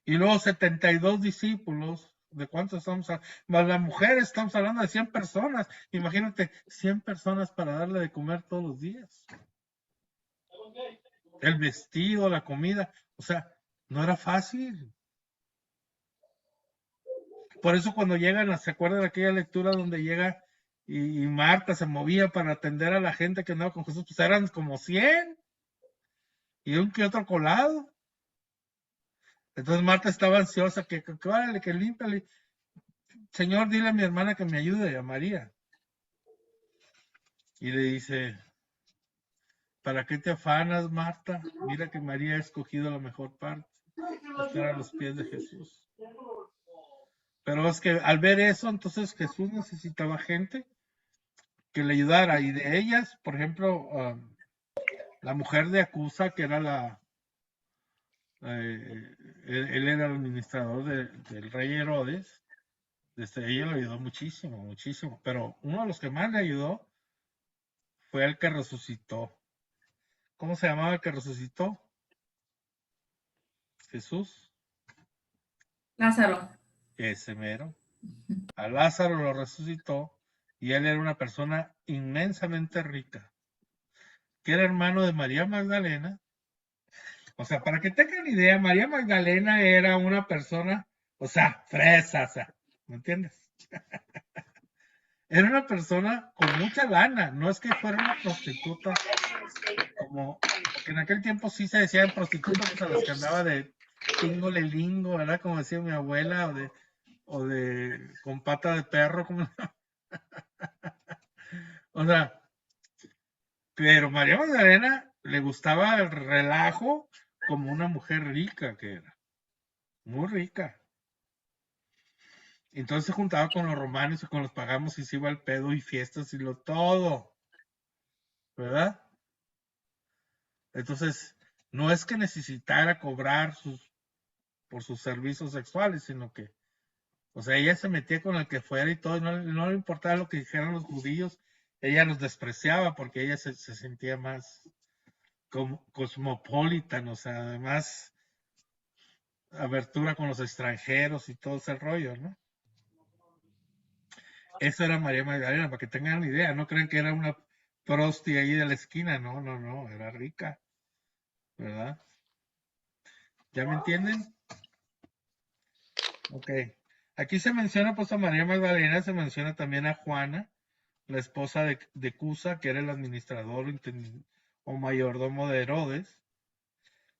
y luego 72 discípulos, ¿de cuántos estamos hablando? Más las mujeres, estamos hablando de 100 personas. Imagínate, 100 personas para darle de comer todos los días. El vestido, la comida, o sea, no era fácil. Por eso cuando llegan, ¿se acuerdan de aquella lectura donde llega y Marta se movía para atender a la gente que andaba con Jesús? Pues eran como 100 y un que otro colado. Entonces Marta estaba ansiosa, que órale, que límpiale. Señor, dile a mi hermana que me ayude, a María. Y le dice, ¿para qué te afanas, Marta? Mira que María ha escogido la mejor parte, estar a los pies de Jesús. Pero es que al ver eso, entonces Jesús necesitaba gente que le ayudara. Y de ellas, por ejemplo, la mujer de Acusa, que era él era el administrador del rey Herodes. Desde ella le ayudó muchísimo, muchísimo. Pero uno de los que más le ayudó fue el que resucitó. ¿Cómo se llamaba el que resucitó? Jesús. Lázaro. Ese mero. A Lázaro lo resucitó y él era una persona inmensamente rica, que era hermano de María Magdalena. O sea, para que tengan idea, María Magdalena era una persona, o sea, fresa, o sea, ¿me entiendes? Era una persona con mucha lana, no es que fuera una prostituta, como, porque en aquel tiempo sí se decían prostitutas, pues, a las que andaba de tingole lingo, ¿verdad? Como decía mi abuela, o de con pata de perro, como, o sea, pero María Magdalena le gustaba el relajo como una mujer rica que era, muy rica. Entonces se juntaba con los romanos y con los paganos y se iba al pedo y fiestas y lo todo, ¿verdad? Entonces, no es que necesitara cobrar por sus servicios sexuales, sino que, o sea, ella se metía con el que fuera y todo, y no le importaba lo que dijeran los judíos, ella los despreciaba porque ella se sentía más cosmopolitan, o sea, además abertura con los extranjeros y todo ese rollo, ¿no? Eso era María Magdalena, para que tengan idea, no creen que era una prosti ahí de la esquina, no, era rica, ¿verdad? ¿Ya me entienden? Ok. Aquí se menciona pues a María Magdalena, se menciona también a Juana, la esposa de Cusa, que era el administrador o mayordomo de Herodes.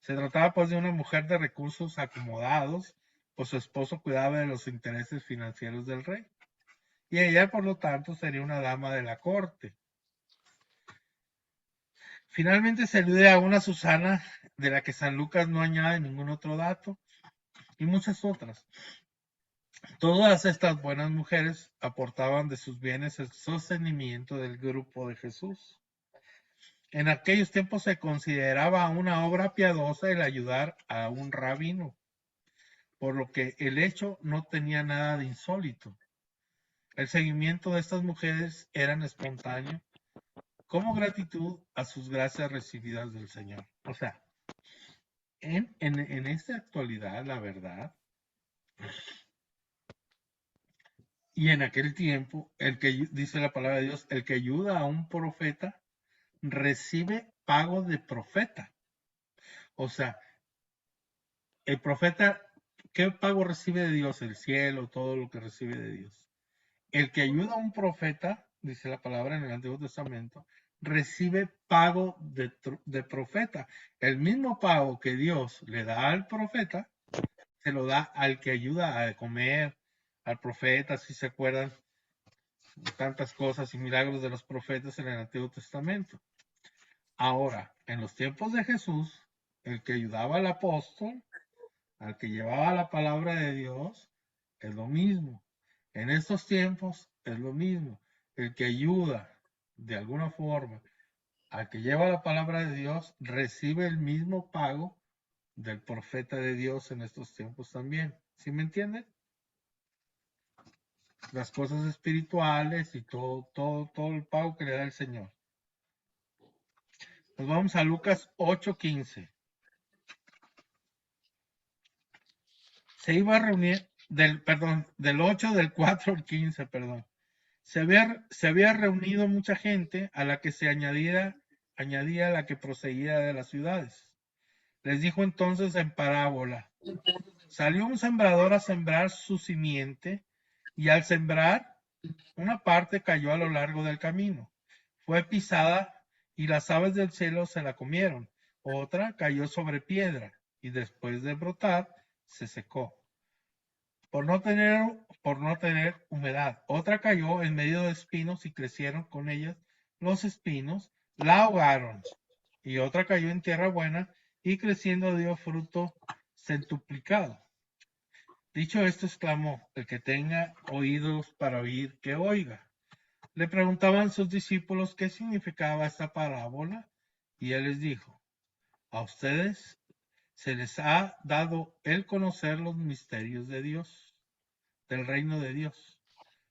Se trataba pues de una mujer de recursos acomodados, pues su esposo cuidaba de los intereses financieros del rey. Y ella, por lo tanto, sería una dama de la corte. Finalmente se alude a una Susana, de la que San Lucas no añade ningún otro dato, y muchas otras. Todas estas buenas mujeres aportaban de sus bienes el sostenimiento del grupo de Jesús. En aquellos tiempos se consideraba una obra piadosa el ayudar a un rabino, por lo que el hecho no tenía nada de insólito. El seguimiento de estas mujeres era espontáneo, como gratitud a sus gracias recibidas del Señor. O sea, en esta actualidad, la verdad, y en aquel tiempo, dice la palabra de Dios, el que ayuda a un profeta recibe pago de profeta. O sea, el profeta, ¿qué pago recibe de Dios? El cielo, todo lo que recibe de Dios. El que ayuda a un profeta, dice la palabra en el Antiguo Testamento, recibe pago de profeta. El mismo pago que Dios le da al profeta, se lo da al que ayuda a comer, al profeta, si se acuerdan tantas cosas y milagros de los profetas en el Antiguo Testamento. Ahora, en los tiempos de Jesús, el que ayudaba al apóstol, al que llevaba la palabra de Dios, es lo mismo. En estos tiempos es lo mismo. El que ayuda de alguna forma al que lleva la palabra de Dios recibe el mismo pago del profeta de Dios en estos tiempos también. ¿Sí me entienden? Las cosas espirituales y todo el pago que le da el Señor. Nos vamos a Lucas 8:15. Se iba a reunir, del 8, del 4 al 15, perdón. Se había reunido mucha gente a la que se añadía la que proseguía de las ciudades. Les dijo entonces en parábola: salió un sembrador a sembrar su simiente, y al sembrar, una parte cayó a lo largo del camino. Fue pisada y las aves del cielo se la comieron. Otra cayó sobre piedra y después de brotar se secó por no tener humedad. Otra cayó en medio de espinos y crecieron con ellas los espinos, la ahogaron. Y otra cayó en tierra buena y creciendo dio fruto centuplicado. Dicho esto, exclamó: el que tenga oídos para oír, que oiga. Le preguntaban sus discípulos qué significaba esta parábola, y él les dijo: a ustedes se les ha dado el conocer los misterios de Dios, del reino de Dios.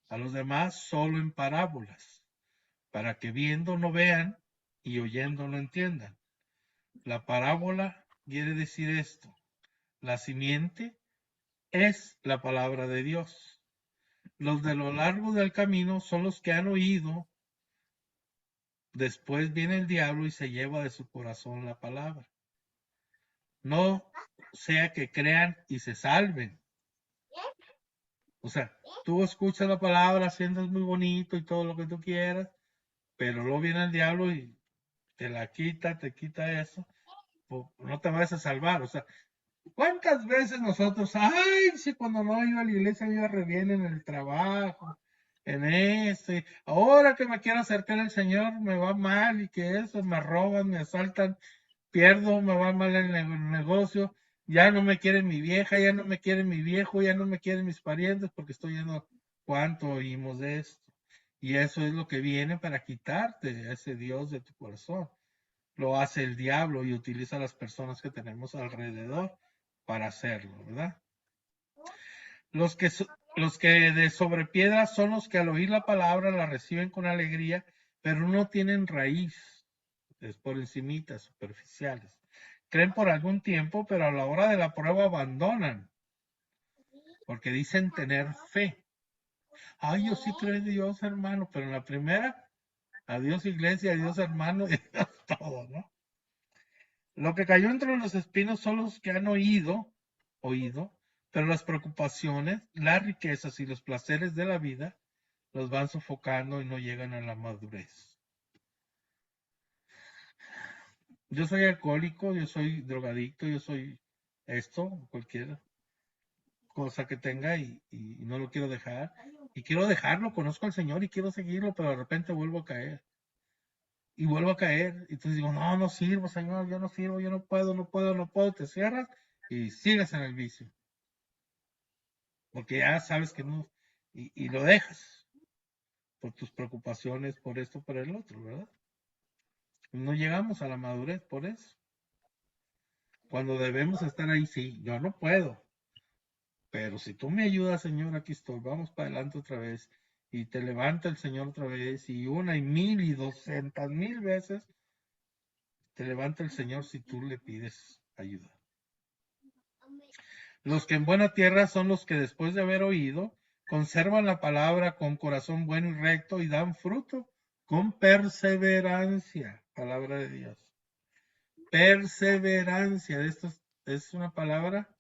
A los demás solo en parábolas, para que viendo no vean y oyendo no entiendan. La parábola quiere decir esto: la simiente es la palabra de Dios. Los de lo largo del camino son los que han oído. Después viene el diablo y se lleva de su corazón la palabra. No sea que crean y se salven. O sea, tú escuchas la palabra, sientes muy bonito y todo lo que tú quieras, pero luego viene el diablo y te la quita, te quita eso, pues no te vas a salvar. O sea, ¿cuántas veces nosotros, ay, sí, cuando no iba a la iglesia me iba re bien en el trabajo, en esto, y ahora que me quiero acercar al Señor me va mal y que eso, me roban, me asaltan, pierdo, me va mal en el negocio, ya no me quiere mi vieja, ya no me quiere mi viejo, ya no me quieren mis parientes porque estoy yendo, cuánto oímos de esto. Y eso es lo que viene para quitarte a ese Dios de tu corazón. Lo hace el diablo y utiliza a las personas que tenemos alrededor para hacerlo, ¿verdad? Los que de sobre piedra son los que al oír la palabra la reciben con alegría, pero no tienen raíz. Es por encimitas, superficiales. Creen por algún tiempo, pero a la hora de la prueba abandonan, porque dicen tener fe. Ay, yo sí creo en Dios, hermano, pero en la primera, adiós iglesia, adiós hermano, adiós todo, ¿no? Lo que cayó entre los espinos son los que han oído, pero las preocupaciones, las riquezas y los placeres de la vida los van sofocando y no llegan a la madurez. Yo soy alcohólico, yo soy drogadicto, yo soy esto, cualquier cosa que tenga y no lo quiero dejar. Y quiero dejarlo, conozco al Señor y quiero seguirlo, pero de repente vuelvo a caer. Y vuelvo a caer. Y entonces digo, no, no sirvo, Señor, yo no sirvo, yo no puedo. Te cierras y sigues en el vicio. Porque ya sabes que no. Y lo dejas por tus preocupaciones, por esto, por el otro, ¿verdad? No llegamos a la madurez por eso. Cuando debemos estar ahí, sí, yo no puedo. Pero si tú me ayudas, Señor, aquí estoy, vamos para adelante otra vez. Y te levanta el Señor otra vez, y una y 1000 y 200,000 veces te levanta el Señor si tú le pides ayuda. Los que en buena tierra son los que después de haber oído, conservan la palabra con corazón bueno y recto y dan fruto con perseverancia. Palabra de Dios. Perseverancia. Esto es una palabra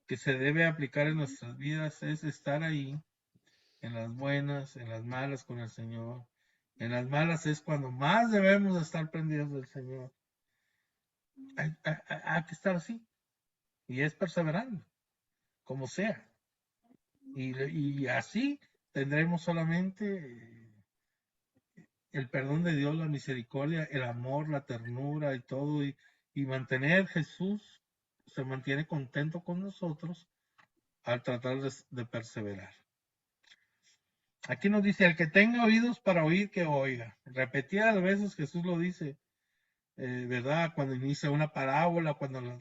que se debe aplicar en nuestras vidas, es estar ahí, en las buenas, en las malas con el Señor. En las malas es cuando más debemos estar prendidos del Señor. Hay que estar así. Y es perseverando, como sea. Y así tendremos solamente el perdón de Dios, la misericordia, el amor, la ternura y todo. Y mantener Jesús se mantiene contento con nosotros al tratar de perseverar. Aquí nos dice, el que tenga oídos para oír, que oiga. Repetidas veces Jesús lo dice, ¿verdad? Cuando inicia una parábola, cuando la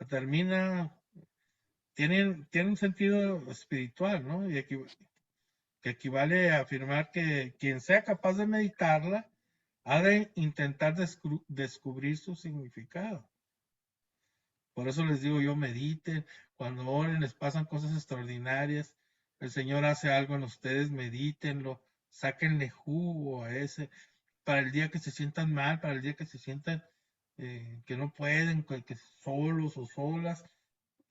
termina, tiene un sentido espiritual, ¿no? Y que equivale a afirmar que quien sea capaz de meditarla ha de intentar descubrir su significado. Por eso les digo yo, mediten, cuando oren les pasan cosas extraordinarias, el Señor hace algo en ustedes, medítenlo, sáquenle jugo a ese, para el día que se sientan mal, para el día que se sientan que no pueden, que solos o solas,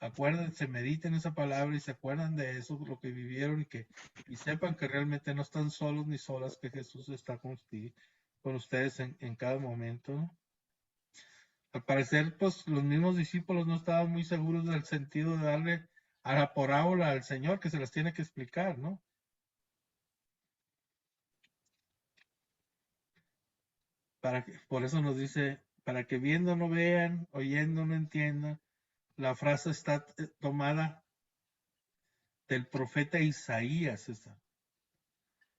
acuérdense, mediten esa palabra y se acuerdan de eso, lo que vivieron y sepan que realmente no están solos ni solas, que Jesús está con ustedes en cada momento, ¿no? Al parecer, pues los mismos discípulos no estaban muy seguros del sentido de darle a la parábola al Señor, que se las tiene que explicar, ¿no? Por eso nos dice, para que viendo no vean, oyendo no entiendan. La frase está tomada del profeta Isaías.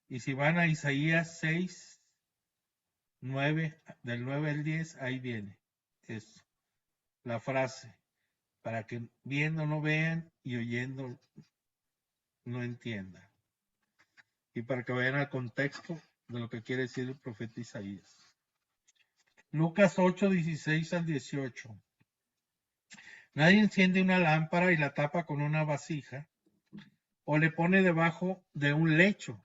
Y si van a Isaías 6, 9, del 9 al 10, ahí viene eso, la frase, para que viendo no vean y oyendo no entiendan. Y para que vayan al contexto de lo que quiere decir el profeta Isaías. Lucas 8, 16 al 18. Nadie enciende una lámpara y la tapa con una vasija o le pone debajo de un lecho,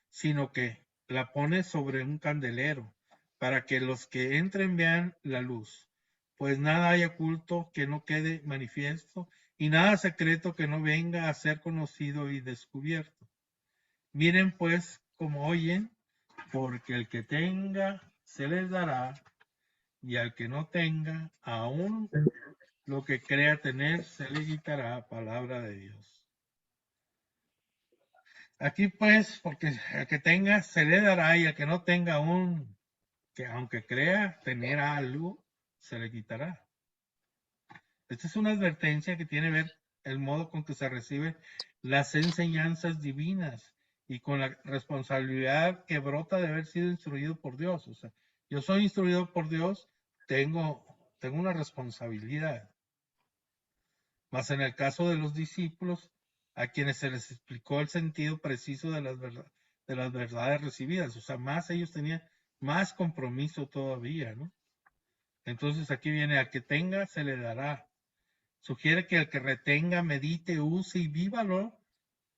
sino que la pone sobre un candelero para que los que entren vean la luz. Pues nada hay oculto que no quede manifiesto y nada secreto que no venga a ser conocido y descubierto. Miren pues como oyen, porque el que tenga se les dará y al que no tenga, aún lo que crea tener se le quitará. Palabra de Dios. Aquí pues, porque al que tenga se le dará y al que no tenga aún, que aunque crea tener algo, se le quitará. Esta es una advertencia que tiene que ver el modo con que se reciben las enseñanzas divinas y con la responsabilidad que brota de haber sido instruido por Dios. O sea, yo soy instruido por Dios, tengo una responsabilidad. Mas en el caso de los discípulos, a quienes se les explicó el sentido preciso de las verdades recibidas, o sea, más ellos tenían más compromiso todavía, ¿no? Entonces aquí viene, al que tenga se le dará. Sugiere que el que retenga, medite, use y viva lo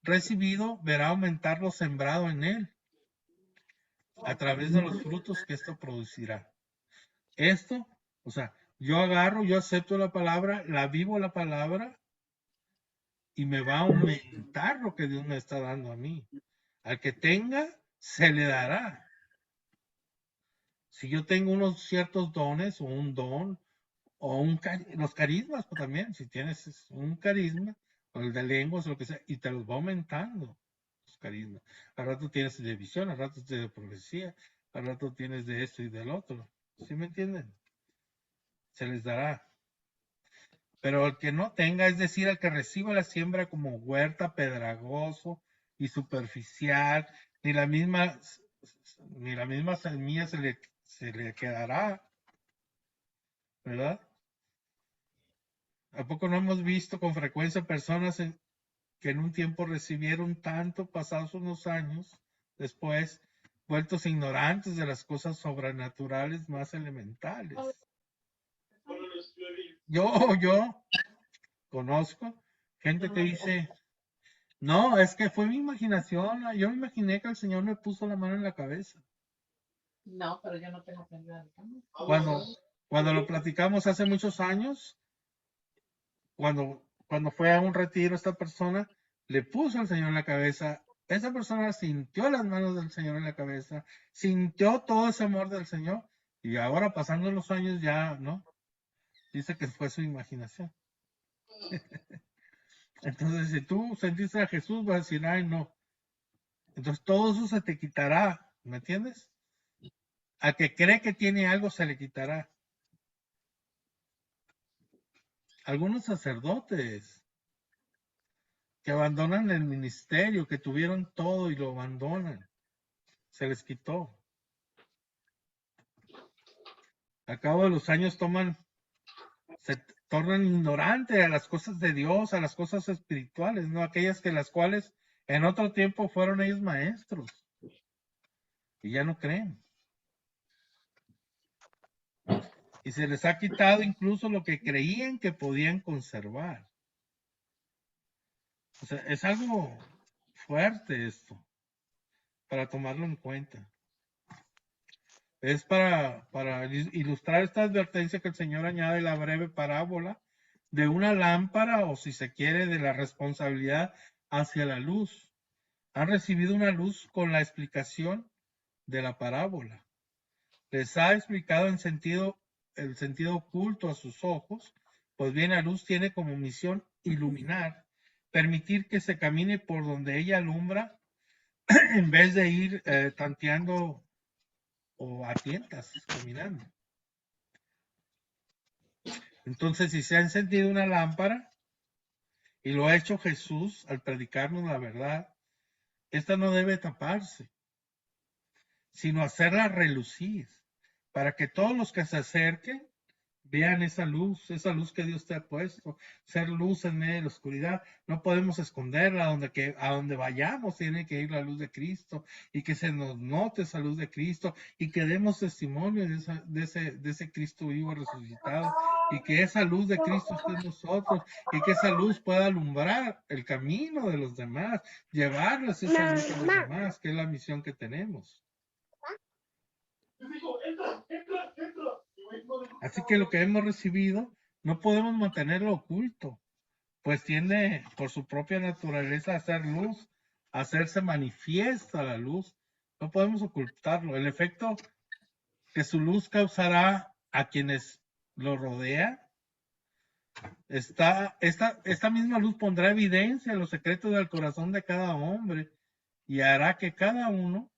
recibido, verá aumentar lo sembrado en él a través de los frutos que esto producirá. Esto, o sea, yo agarro, yo acepto la palabra, la vivo la palabra y me va a aumentar lo que Dios me está dando a mí. Al que tenga, se le dará. Si yo tengo unos ciertos dones o un don o los carismas pues, también, si tienes un carisma, o el de lenguas o lo que sea, y te los va aumentando los carismas. Al rato tienes de visión, al rato tienes de profecía, al rato tienes de esto y del otro. ¿Sí me entienden? Se les dará. Pero el que no tenga, es decir, el que reciba la siembra como huerta pedregoso y superficial, ni la misma semilla se le quedará, ¿verdad? ¿A poco no hemos visto con frecuencia personas que en un tiempo recibieron tanto, pasados unos años después, vueltos ignorantes de las cosas sobrenaturales más elementales? Yo, conozco gente que dice, no, es que fue mi imaginación, yo me imaginé que el Señor me puso la mano en la cabeza. No, pero yo no tengo prendida la cámara. Cuando lo platicamos hace muchos años, cuando fue a un retiro, esta persona le puso al Señor en la cabeza. Esa persona sintió las manos del Señor en la cabeza, sintió todo ese amor del Señor, y ahora pasando los años ya, ¿no? Dice que fue su imaginación. Entonces, si tú sentiste a Jesús, vas a decir, ay, no. Entonces, todo eso se te quitará, ¿me entiendes? Al que cree que tiene algo, se le quitará. Algunos sacerdotes que abandonan el ministerio, que tuvieron todo y lo abandonan, se les quitó. Al cabo de los años se tornan ignorantes a las cosas de Dios, a las cosas espirituales, ¿no? Aquellas que las cuales en otro tiempo fueron ellos maestros y ya no creen. Y se les ha quitado incluso lo que creían que podían conservar. O sea, es algo fuerte esto, para tomarlo en cuenta. Es para ilustrar esta advertencia que el Señor añade la breve parábola de una lámpara, o si se quiere, de la responsabilidad hacia la luz. Han recibido una luz con la explicación de la parábola. Les ha explicado el sentido oculto a sus ojos, pues bien, la luz tiene como misión iluminar, permitir que se camine por donde ella alumbra, en vez de ir tanteando o a tientas, caminando. Entonces, si se ha encendido una lámpara, y lo ha hecho Jesús al predicarnos la verdad, esta no debe taparse, sino hacerla relucir, para que todos los que se acerquen vean esa luz que Dios te ha puesto, ser luz en medio de la oscuridad. No podemos esconderla, a donde vayamos tiene que ir la luz de Cristo, y que se nos note esa luz de Cristo, y que demos testimonio de ese Cristo vivo resucitado, y que esa luz de Cristo esté en nosotros, y que esa luz pueda alumbrar el camino de los demás, llevarles esa luz a los demás, que es la misión que tenemos. Así que lo que hemos recibido no podemos mantenerlo oculto, pues tiende por su propia naturaleza a hacer luz, a hacerse manifiesta la luz. No podemos ocultarlo. El efecto que su luz causará a quienes lo rodean, esta misma luz pondrá evidencia en los secretos del corazón de cada hombre y hará que cada uno,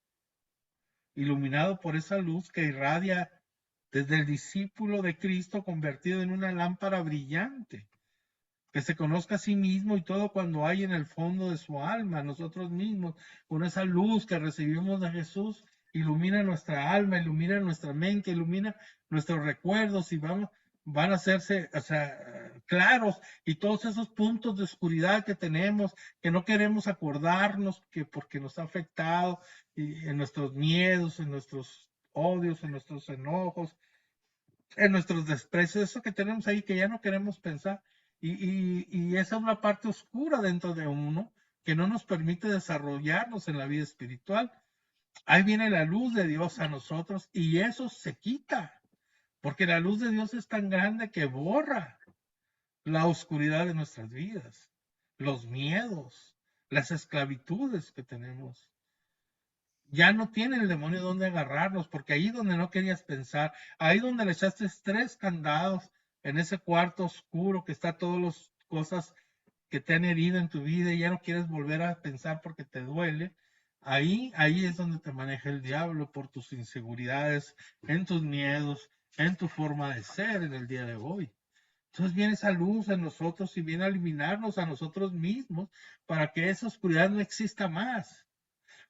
iluminado por esa luz que irradia desde el discípulo de Cristo convertido en una lámpara brillante, que se conozca a sí mismo y todo cuando hay en el fondo de su alma, nosotros mismos, con esa luz que recibimos de Jesús, ilumina nuestra alma, ilumina nuestra mente, ilumina nuestros recuerdos, y van a hacerse, o sea, claros, y todos esos puntos de oscuridad que tenemos, que no queremos acordarnos, que porque nos ha afectado, y en nuestros miedos, en nuestros odios, en nuestros enojos, en nuestros desprecios, eso que tenemos ahí que ya no queremos pensar, y esa es una parte oscura dentro de uno que no nos permite desarrollarnos en la vida espiritual. Ahí viene la luz de Dios a nosotros y eso se quita, porque la luz de Dios es tan grande que borra la oscuridad de nuestras vidas, los miedos, las esclavitudes que tenemos. Ya no tiene el demonio donde agarrarnos, porque ahí donde no querías pensar, ahí donde le echaste 3 candados en ese cuarto oscuro que está todas las cosas que te han herido en tu vida y ya no quieres volver a pensar porque te duele, ahí es donde te maneja el diablo por tus inseguridades, en tus miedos, en tu forma de ser en el día de hoy. Entonces viene esa luz en nosotros y viene a eliminarnos a nosotros mismos para que esa oscuridad no exista más,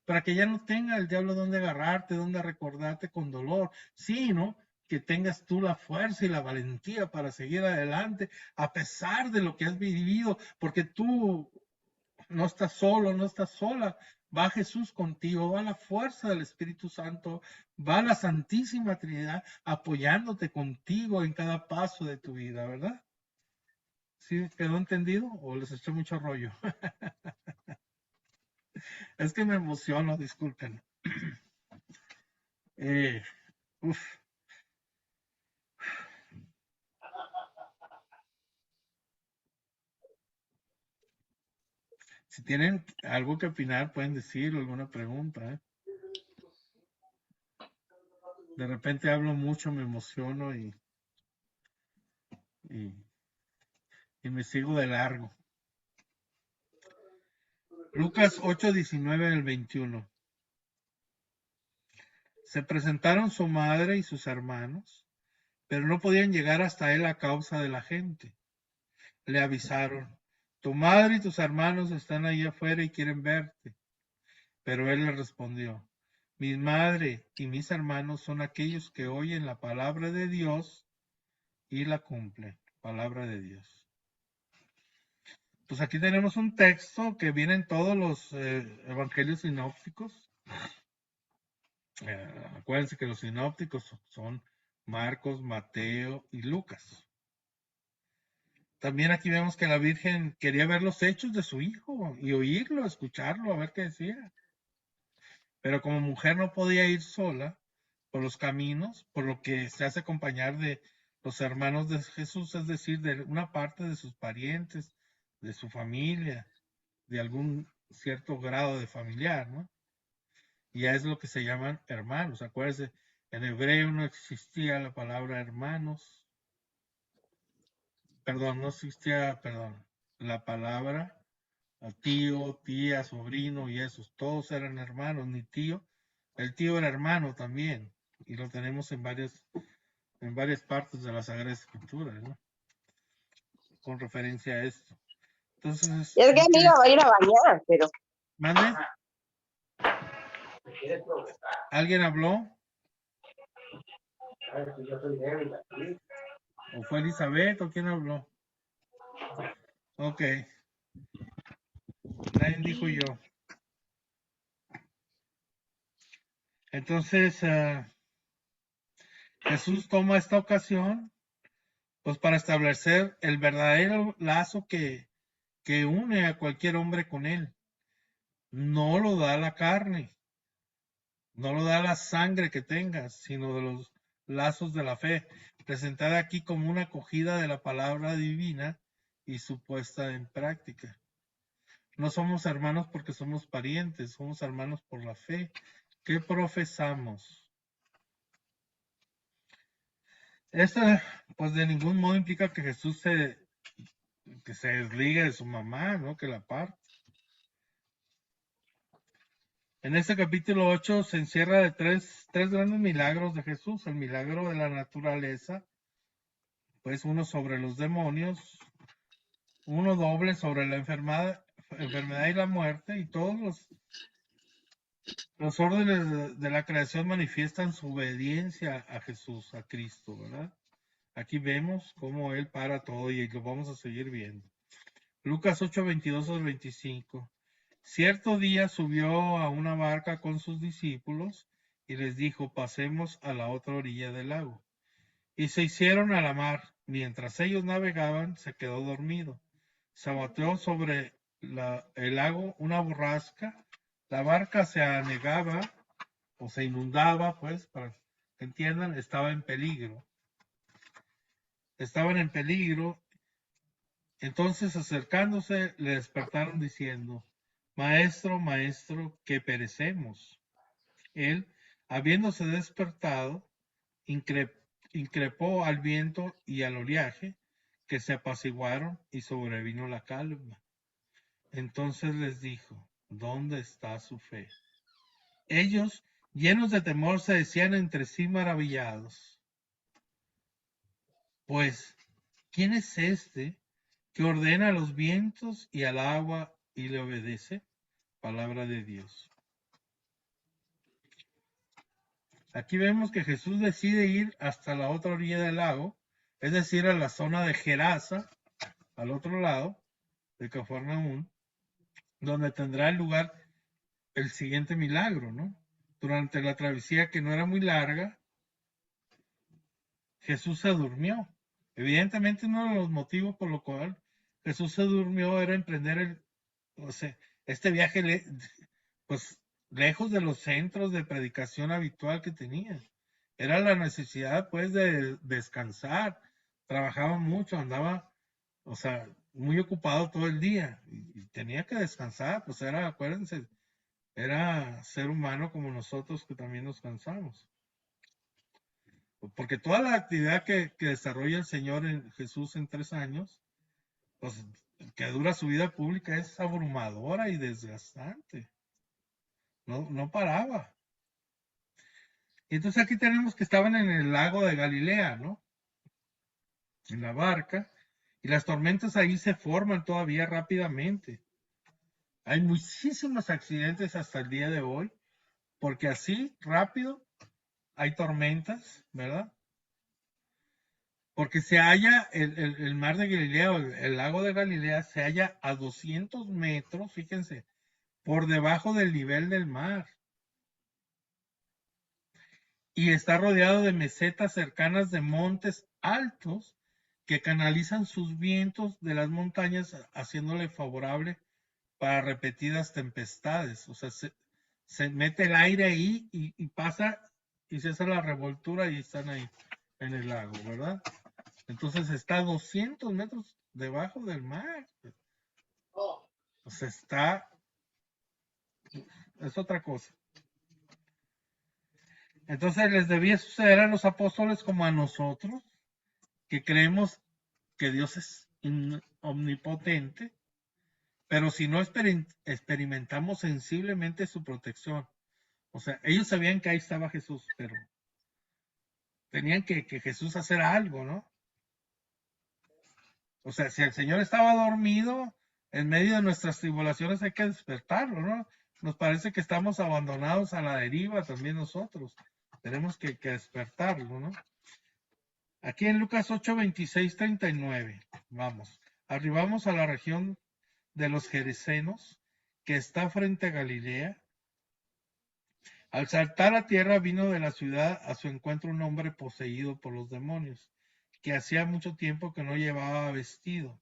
para que ya no tenga el diablo donde agarrarte, donde recordarte con dolor, sino que tengas tú la fuerza y la valentía para seguir adelante a pesar de lo que has vivido, porque tú no estás solo, no estás sola. Va Jesús contigo, va la fuerza del Espíritu Santo, va la Santísima Trinidad apoyándote contigo en cada paso de tu vida, ¿verdad? ¿Sí quedó entendido o les eché mucho rollo? Es que me emociono, disculpen. Eh, uf. Si tienen algo que opinar, pueden decir alguna pregunta. De repente hablo mucho, me emociono y, y me sigo de largo. Lucas 8, 19 al 21. Se presentaron su madre y sus hermanos, pero no podían llegar hasta él a causa de la gente. Le avisaron, tu madre y tus hermanos están ahí afuera y quieren verte. Pero él le respondió, mi madre y mis hermanos son aquellos que oyen la palabra de Dios y la cumplen. Palabra de Dios. Pues aquí tenemos un texto que viene en todos los evangelios sinópticos. Acuérdense que los sinópticos son Marcos, Mateo y Lucas. También aquí vemos que la Virgen quería ver los hechos de su hijo y oírlo, escucharlo, a ver qué decía. Pero como mujer no podía ir sola por los caminos, por lo que se hace acompañar de los hermanos de Jesús, es decir, de una parte de sus parientes, de su familia, de algún cierto grado de familiar, ¿no? Y ya es lo que se llaman hermanos. Acuérdense, en hebreo no existía la palabra hermanos. Perdón, no existía, perdón, la palabra tío, tía, sobrino y esos. Todos eran hermanos, ni tío. El tío era hermano también. Y lo tenemos en varias partes de la Sagrada Escritura, ¿no? Con referencia a esto. Entonces, Y es que me iba a ir a bañar, pero ¿mande? ¿Alguien habló? ¿O fue Elizabeth o quién habló? Ok. Nadie dijo yo. Entonces, Jesús toma esta ocasión pues para establecer el verdadero lazo que une a cualquier hombre con él. No lo da la carne, no lo da la sangre que tengas, sino de los lazos de la fe, presentada aquí como una acogida de la palabra divina y su puesta en práctica. No somos hermanos porque somos parientes, somos hermanos por la fe que profesamos. Esto, pues de ningún modo implica que Jesús se desligue de su mamá, ¿no? Que la parte. En este capítulo 8 se encierra de tres grandes milagros de Jesús. El milagro de la naturaleza, pues uno sobre los demonios, uno doble sobre la enfermedad y la muerte, y todos los órdenes de la creación manifiestan su obediencia a Jesús, a Cristo, ¿verdad? Aquí vemos cómo Él para todo y lo vamos a seguir viendo. Lucas 8, 22 al 25. Cierto día subió a una barca con sus discípulos y les dijo, pasemos a la otra orilla del lago. Y se hicieron a la mar. Mientras ellos navegaban, se quedó dormido. Se abateó sobre el lago una borrasca. La barca se anegaba o se inundaba, pues, para que entiendan, estaba en peligro. Estaban en peligro. Entonces, acercándose, le despertaron diciendo, Maestro, maestro, que perecemos. Él, habiéndose despertado, increpó al viento y al oleaje, que se apaciguaron y sobrevino la calma. Entonces les dijo, ¿dónde está su fe? Ellos, llenos de temor, se decían entre sí maravillados. Pues, ¿quién es este que ordena a los vientos y al agua y le obedece? Palabra de Dios. Aquí vemos que Jesús decide ir hasta la otra orilla del lago, es decir, a la zona de Gerasa, al otro lado de Cafarnaúm, donde tendrá lugar el siguiente milagro, ¿no? Durante la travesía, que no era muy larga, Jesús se durmió. Evidentemente, uno de los motivos por lo cual Jesús se durmió era emprender este viaje, pues, lejos de los centros de predicación habitual que tenía. Era la necesidad, pues, de descansar. Trabajaba mucho, andaba, muy ocupado todo el día y tenía que descansar, pues acuérdense, era ser humano como nosotros que también nos cansamos. Porque toda la actividad que desarrolla el Señor Jesús en 3 años, pues que dura su vida pública, es abrumadora y desgastante. No paraba. Y entonces aquí tenemos que estaban en el lago de Galilea, ¿no? En la barca. Y las tormentas ahí se forman todavía rápidamente. Hay muchísimos accidentes hasta el día de hoy, porque así rápido hay tormentas, ¿verdad? Porque se halla el mar de Galilea, el lago de Galilea, se halla a 200 metros, fíjense, por debajo del nivel del mar. Y está rodeado de mesetas cercanas de montes altos que canalizan sus vientos de las montañas, haciéndole favorable para repetidas tempestades. O sea, se mete el aire ahí y pasa y se hace la revoltura y están ahí en el lago, ¿verdad? Entonces está a 200 metros debajo del mar. O sea, es otra cosa. Entonces les debía suceder a los apóstoles como a nosotros, que creemos que Dios es omnipotente, pero si no experimentamos sensiblemente su protección. O sea, ellos sabían que ahí estaba Jesús, pero tenían que Jesús hacer algo, ¿no? O sea, si el Señor estaba dormido, en medio de nuestras tribulaciones hay que despertarlo, ¿no? Nos parece que estamos abandonados a la deriva también nosotros. Tenemos que despertarlo, ¿no? Aquí en Lucas 8, 26, 39, vamos. Arribamos a la región de los Gerasenos, que está frente a Galilea. Al saltar a tierra vino de la ciudad a su encuentro un hombre poseído por los demonios, que hacía mucho tiempo que no llevaba vestido,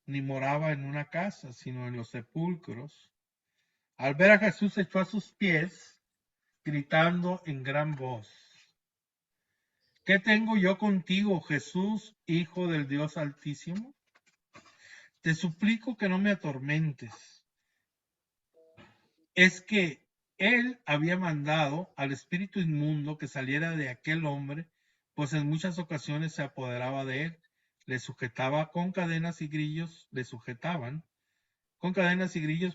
ni moraba en una casa, sino en los sepulcros. Al ver a Jesús se echó a sus pies, gritando en gran voz: ¿Qué tengo yo contigo, Jesús, Hijo del Dios Altísimo? Te suplico que no me atormentes. Es que él había mandado al espíritu inmundo que saliera de aquel hombre, pues en muchas ocasiones se apoderaba de él, le sujetaban con cadenas y grillos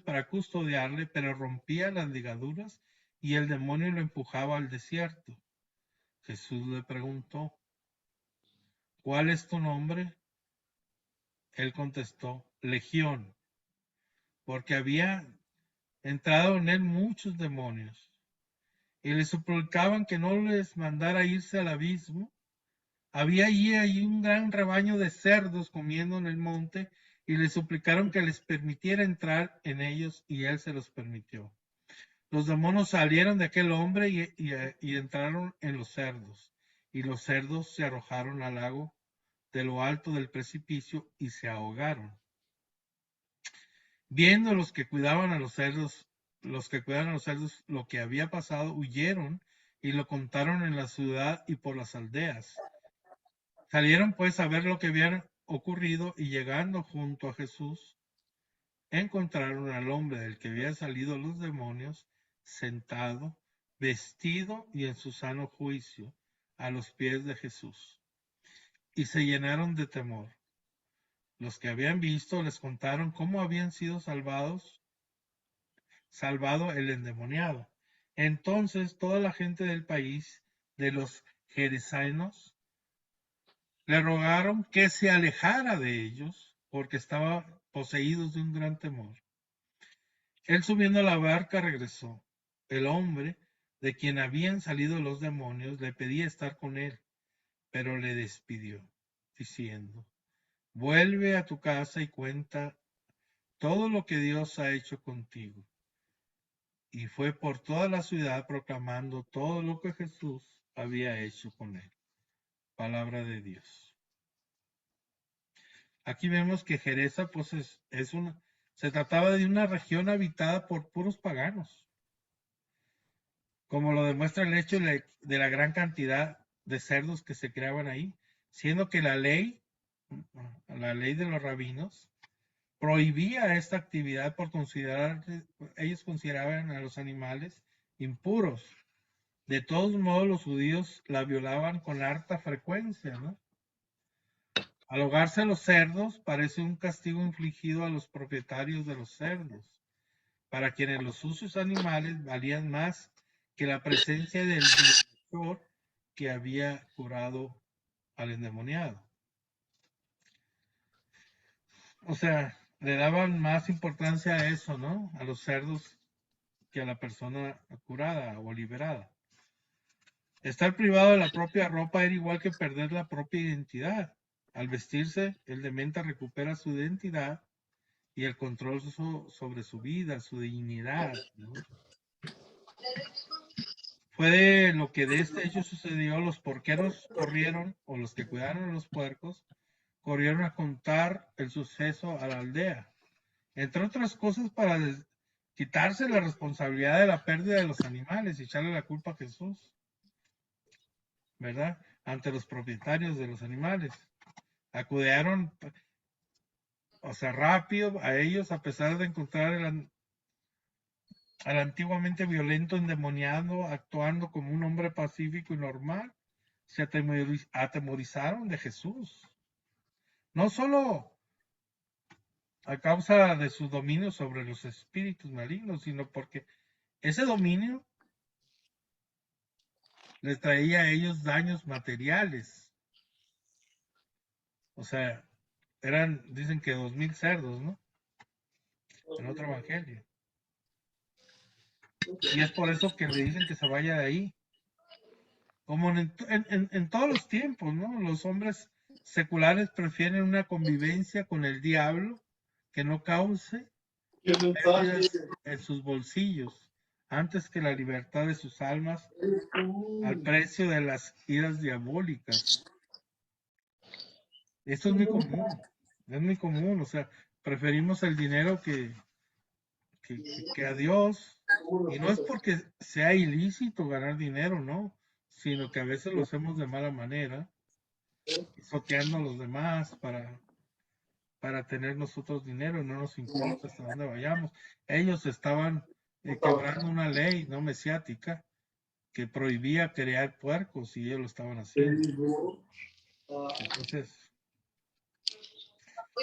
para custodiarle, pero rompía las ligaduras y el demonio lo empujaba al desierto. Jesús le preguntó: ¿cuál es tu nombre? Él contestó: Legión, porque había entrado en él muchos demonios. Y le suplicaban que no les mandara irse al abismo. Había allí un gran rebaño de cerdos comiendo en el monte, y le suplicaron que les permitiera entrar en ellos, y él se los permitió. Los demonios salieron de aquel hombre y entraron en los cerdos, y los cerdos se arrojaron al lago de lo alto del precipicio y se ahogaron. Viendo los que cuidaban a los cerdos lo que había pasado, huyeron y lo contaron en la ciudad y por las aldeas. Salieron pues a ver lo que había ocurrido, y llegando junto a Jesús, encontraron al hombre del que había salido los demonios, sentado, vestido y en su sano juicio, a los pies de Jesús. Y se llenaron de temor. Los que habían visto les contaron cómo habían sido salvado el endemoniado. Entonces toda la gente del país de los Gerasenos le rogaron que se alejara de ellos, porque estaban poseídos de un gran temor. Él, subiendo a la barca, regresó. El hombre de quien habían salido los demonios le pedía estar con él, pero le despidió, diciendo: vuelve a tu casa y cuenta todo lo que Dios ha hecho contigo. Y fue por toda la ciudad proclamando todo lo que Jesús había hecho con él. Palabra de Dios. Aquí vemos que Gerasa, pues se trataba de una región habitada por puros paganos, como lo demuestra el hecho de la gran cantidad de cerdos que se creaban ahí, siendo que la ley de los rabinos, prohibía esta actividad por considerar, ellos consideraban a los animales impuros. De todos modos, los judíos la violaban con harta frecuencia, ¿no? Al ahogarse los cerdos, parece un castigo infligido a los propietarios de los cerdos, para quienes los sucios animales valían más que la presencia del director que había curado al endemoniado. O sea, le daban más importancia a eso, ¿no? A los cerdos que a la persona curada o liberada. Estar privado de la propia ropa era igual que perder la propia identidad. Al vestirse, el demente recupera su identidad y el control sobre su vida, su dignidad, ¿no? Fue de lo que de este hecho sucedió, los porqueros corrieron, o los que cuidaron a los puercos, corrieron a contar el suceso a la aldea. Entre otras cosas, para quitarse la responsabilidad de la pérdida de los animales y echarle la culpa a Jesús, ¿verdad? Ante los propietarios de los animales. Acudieron, o sea, rápido a ellos, a pesar de encontrar al antiguamente violento endemoniado actuando como un hombre pacífico y normal. Se atemorizaron de Jesús. No solo a causa de su dominio sobre los espíritus malignos, sino porque ese dominio les traía a ellos daños materiales. O sea, dicen que 2,000 cerdos, ¿no? En otro evangelio. Y es por eso que le dicen que se vaya de ahí. Como en todos los tiempos, ¿no? Los hombres seculares prefieren una convivencia con el diablo que no cause pérdidas en sus bolsillos, antes que la libertad de sus almas al precio de las iras diabólicas. Esto es muy común, o sea, preferimos el dinero que a Dios, y no es porque sea ilícito ganar dinero, ¿no? Sino que a veces lo hacemos de mala manera, soteando a los demás para tener nosotros dinero, no nos importa hasta dónde vayamos. Ellos estaban quebrando una ley no mesiática que prohibía crear puercos y ellos lo estaban haciendo.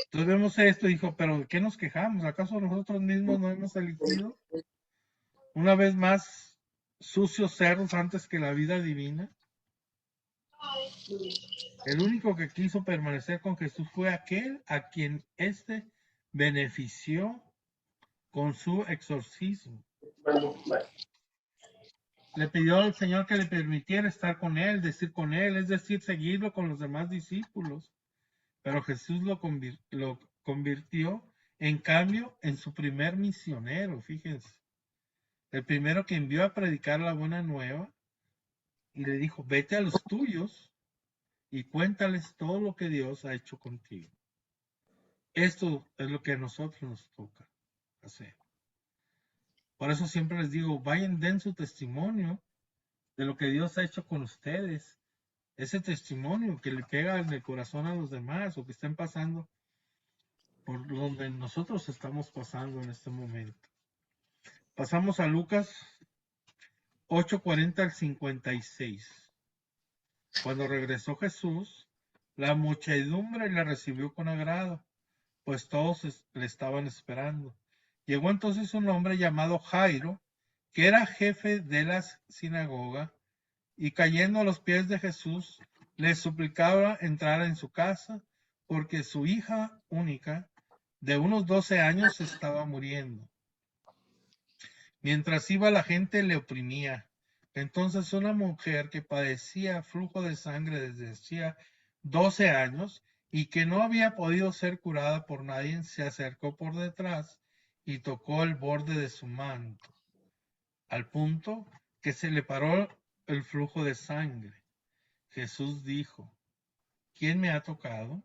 Entonces vemos esto y dijo, pero ¿de qué nos quejamos? ¿Acaso nosotros mismos no hemos elegido una vez más sucios cerdos antes que la vida divina? El único que quiso permanecer con Jesús fue aquel a quien éste benefició con su exorcismo. Le pidió al Señor que le permitiera estar con él, decir con él, es decir, seguirlo con los demás discípulos. Pero Jesús lo convirtió, en cambio, en su primer misionero, fíjense. El primero que envió a predicar la buena nueva y le dijo, vete a los tuyos y cuéntales todo lo que Dios ha hecho contigo. Esto es lo que a nosotros nos toca hacer. Por eso siempre les digo, vayan, den su testimonio de lo que Dios ha hecho con ustedes. Ese testimonio que le pega en el corazón a los demás o que estén pasando por donde nosotros estamos pasando en este momento. Pasamos a Lucas 8:40 al 56. Cuando regresó Jesús, la muchedumbre le recibió con agrado, pues todos le estaban esperando. Llegó entonces un hombre llamado Jairo, que era jefe de la sinagoga, y cayendo a los pies de Jesús, le suplicaba entrar en su casa, porque su hija única, de unos 12 años, estaba muriendo. Mientras iba, la gente le oprimía. Entonces una mujer que padecía flujo de sangre desde hacía 12 años y que no había podido ser curada por nadie, se acercó por detrás y tocó el borde de su manto, al punto que se le paró el flujo de sangre. Jesús dijo, ¿quién me ha tocado?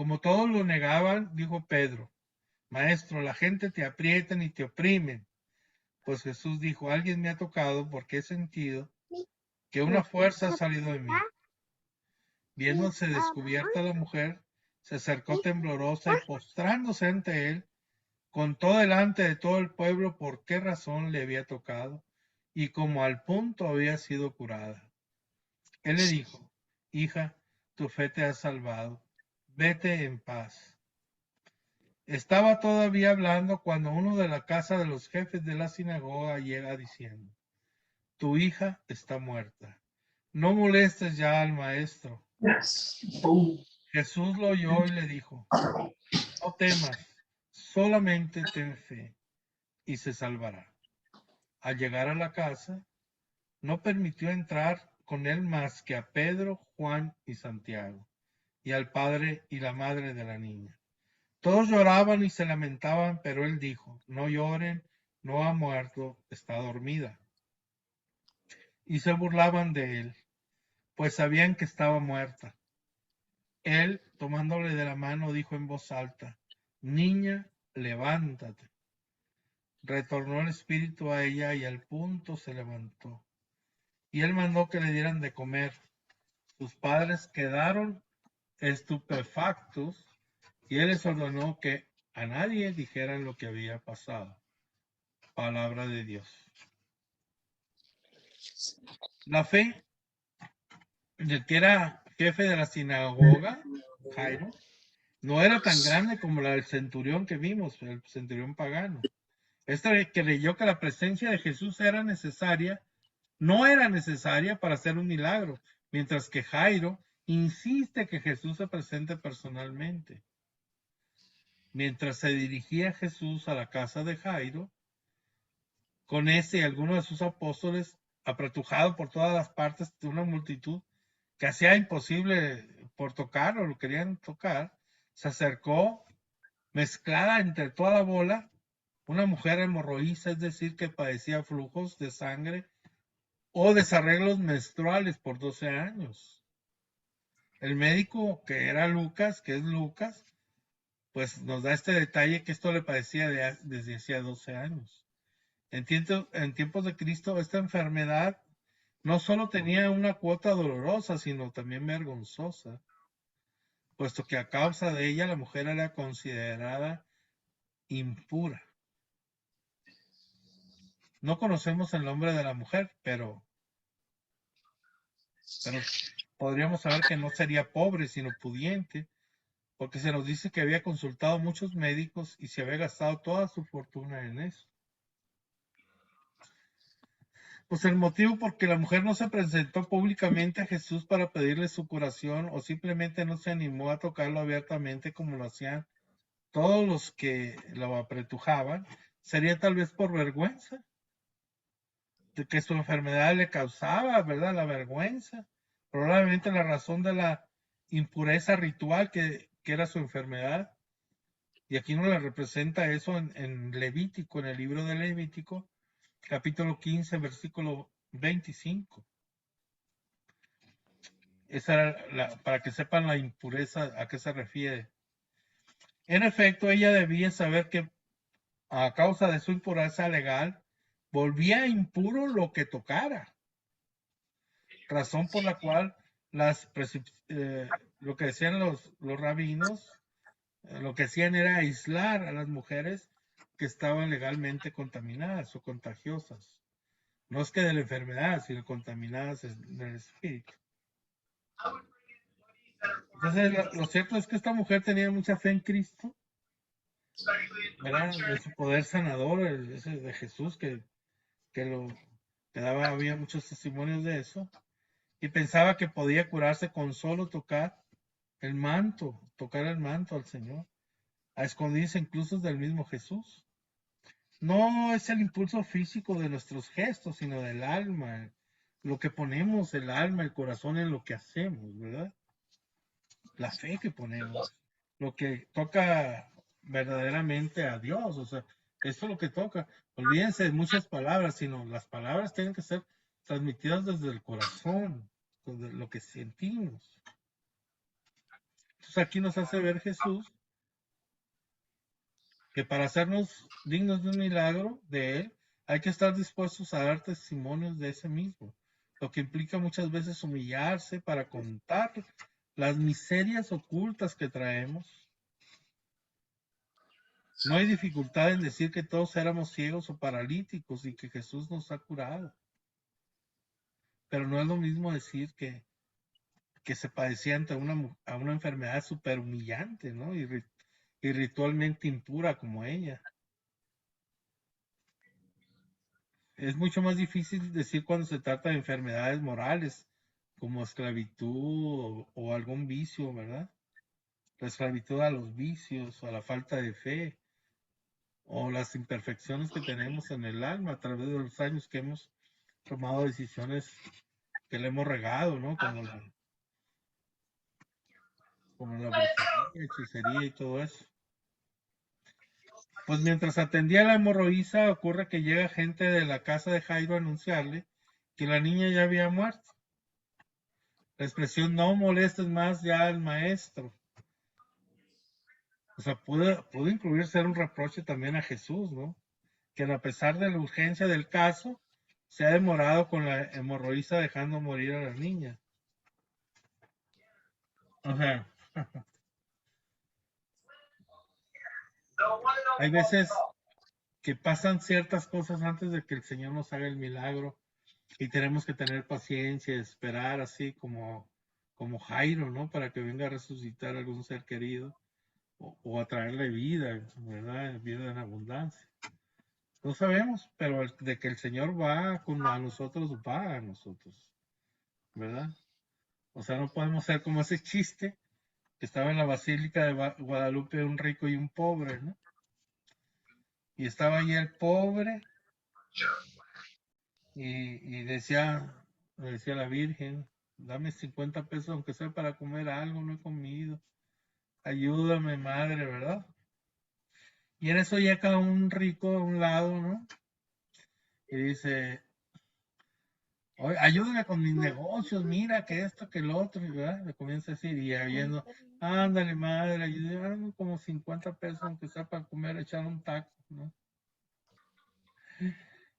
Como todos lo negaban, dijo Pedro: Maestro, la gente te aprietan y te oprimen. Pues Jesús dijo: alguien me ha tocado, porque he sentido que una fuerza ha salido de mí. Viéndose descubierta la mujer, se acercó temblorosa y postrándose ante él, contó delante de todo el pueblo por qué razón le había tocado y cómo al punto había sido curada. Él le dijo: hija, tu fe te ha salvado, vete en paz. Estaba todavía hablando cuando uno de la casa de los jefes de la sinagoga llega diciendo: tu hija está muerta, no molestes ya al maestro. Jesús lo oyó y le dijo: no temas, solamente ten fe y se salvará. Al llegar a la casa, no permitió entrar con él más que a Pedro, Juan y Santiago, y al padre y la madre de la niña. Todos lloraban y se lamentaban, pero él dijo: no lloren, no ha muerto, está dormida. Y se burlaban de él, pues sabían que estaba muerta. Él, tomándole de la mano, dijo en voz alta: niña, levántate. Retornó el espíritu a ella y al punto se levantó. Y él mandó que le dieran de comer. Sus padres quedaron estupefactos y él les ordenó que a nadie dijeran lo que había pasado. Palabra de Dios. La fe del que era jefe de la sinagoga, Jairo, no era tan grande como la del centurión que vimos, el centurión pagano. Este creyó que la presencia de Jesús era necesaria, no era necesaria para hacer un milagro, mientras que Jairo insiste que Jesús se presente personalmente. Mientras se dirigía Jesús a la casa de Jairo, con ese y algunos de sus apóstoles, apretujado por todas las partes de una multitud que hacía imposible por tocar o lo querían tocar, se acercó, mezclada entre toda la bola, una mujer hemorroísa, es decir, que padecía flujos de sangre o desarreglos menstruales por 12 años. El médico, que era Lucas, que es Lucas, pues nos da este detalle que esto le padecía desde hacía 12 años. En tiempos de Cristo, esta enfermedad no solo tenía una cuota dolorosa, sino también vergonzosa, puesto que a causa de ella la mujer era considerada impura. No conocemos el nombre de la mujer, pero podríamos saber que no sería pobre, sino pudiente, porque se nos dice que había consultado muchos médicos y se había gastado toda su fortuna en eso. Pues el motivo por que la mujer no se presentó públicamente a Jesús para pedirle su curación o simplemente no se animó a tocarlo abiertamente como lo hacían todos los que lo apretujaban, sería tal vez por vergüenza de que su enfermedad le causaba, ¿verdad? La vergüenza. Probablemente la razón de la impureza ritual que era su enfermedad. Y aquí nos le representa eso en Levítico, en el libro de Levítico, capítulo 15, versículo 25. Esa era para que sepan la impureza a qué se refiere. En efecto, ella debía saber que a causa de su impureza legal, volvía impuro lo que tocara. Razón por la cual lo que decían los rabinos, lo que hacían era aislar a las mujeres que estaban legalmente contaminadas o contagiosas. No es que de la enfermedad, sino contaminadas del espíritu. Entonces, lo cierto es que esta mujer tenía mucha fe en Cristo, ¿verdad? De su poder sanador, ese de Jesús, que había muchos testimonios de eso, y pensaba que podía curarse con solo tocar el manto al Señor, a escondidas incluso del mismo Jesús. No es el impulso físico de nuestros gestos, sino del alma, lo que ponemos, el alma, el corazón en lo que hacemos, ¿verdad? La fe que ponemos, lo que toca verdaderamente a Dios, o sea, eso es lo que toca. Olvídense de muchas palabras, sino las palabras tienen que ser transmitidas desde el corazón, desde lo que sentimos. Entonces aquí nos hace ver Jesús que para hacernos dignos de un milagro de Él, hay que estar dispuestos a dar testimonios de ese mismo, lo que implica muchas veces humillarse para contar las miserias ocultas que traemos. No hay dificultad en decir que todos éramos ciegos o paralíticos y que Jesús nos ha curado. Pero no es lo mismo decir que se padecía ante a una enfermedad súper humillante, ¿no? Y ritualmente impura como ella. Es mucho más difícil decir cuando se trata de enfermedades morales, como esclavitud o algún vicio, ¿verdad? La esclavitud a los vicios, a la falta de fe, o las imperfecciones que tenemos en el alma a través de los años que hemos tomado decisiones que le hemos regado, ¿no? Como la brujería, hechicería y todo eso. Pues mientras atendía a la hemorroísa, ocurre que llega gente de la casa de Jairo a anunciarle que la niña ya había muerto. La expresión no molestes más ya al maestro. O sea, pudo incluir ser un reproche también a Jesús, ¿no? Que a pesar de la urgencia del caso, se ha demorado con la hemorroísa dejando morir a la niña. O sea, hay veces que pasan ciertas cosas antes de que el Señor nos haga el milagro y tenemos que tener paciencia, esperar así como Jairo, ¿no? Para que venga a resucitar a algún ser querido o a traerle vida, ¿verdad? Vida en abundancia. No sabemos, pero de que el Señor va a nosotros, va a nosotros, ¿verdad? O sea, no podemos ser como ese chiste que estaba en la Basílica de Guadalupe, un rico y un pobre, ¿no? Y estaba ahí el pobre y le decía a la Virgen, dame 50 pesos, aunque sea para comer algo, no he comido. Ayúdame, madre, ¿verdad? Y en eso llega un rico a un lado, ¿no? Y dice, oye, ayúdame con mis negocios, mira que esto, que el otro, ¿verdad? Le comienza a decir, y oyendo, ándale, madre, ayúdame como 50 pesos, aunque sea para comer, echar un taco, ¿no?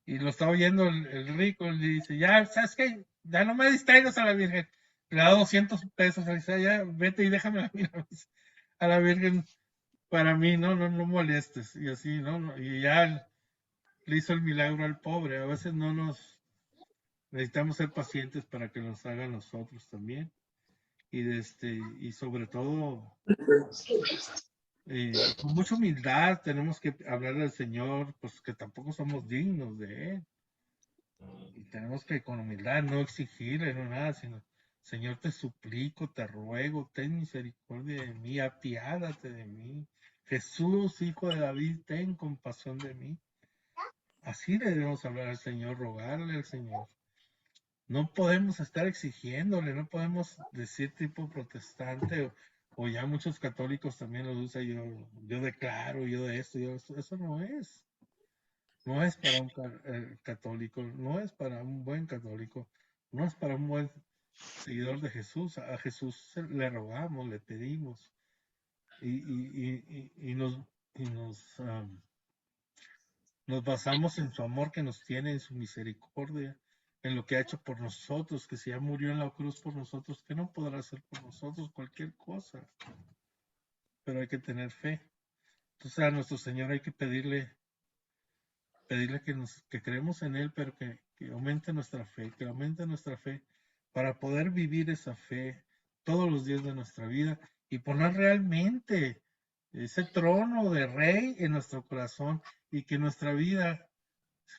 Y lo está oyendo el rico, le dice, ya, ¿sabes qué? Ya no me distraigas a la Virgen. Le da 200 pesos, le dice, ya, vete y déjame a la Virgen para mí, no molestes. Y así, ¿no? Y ya le hizo el milagro al pobre. A veces necesitamos ser pacientes para que nos haga a nosotros también. Y sobre todo, con mucha humildad tenemos que hablarle al Señor, pues que tampoco somos dignos de Él. Y tenemos que con humildad no exigirle, no nada, sino, Señor, te suplico, te ruego, ten misericordia de mí, apiádate de mí. Jesús, hijo de David, ten compasión de mí. Así le debemos hablar al Señor, rogarle al Señor. No podemos estar exigiéndole, no podemos decir tipo protestante o ya muchos católicos también lo usan, yo declaro, yo de esto, eso no es. No es para un católico, no es para un buen católico, no es para un buen seguidor de Jesús. A Jesús le rogamos, le pedimos y nos basamos en su amor que nos tiene, en su misericordia, en lo que ha hecho por nosotros, que si ya murió en la cruz por nosotros, que no podrá hacer por nosotros cualquier cosa. Pero hay que tener fe. Entonces a nuestro Señor hay que pedirle que creemos en Él, pero que aumente nuestra fe, para poder vivir esa fe todos los días de nuestra vida y poner realmente ese trono de rey en nuestro corazón y que nuestra vida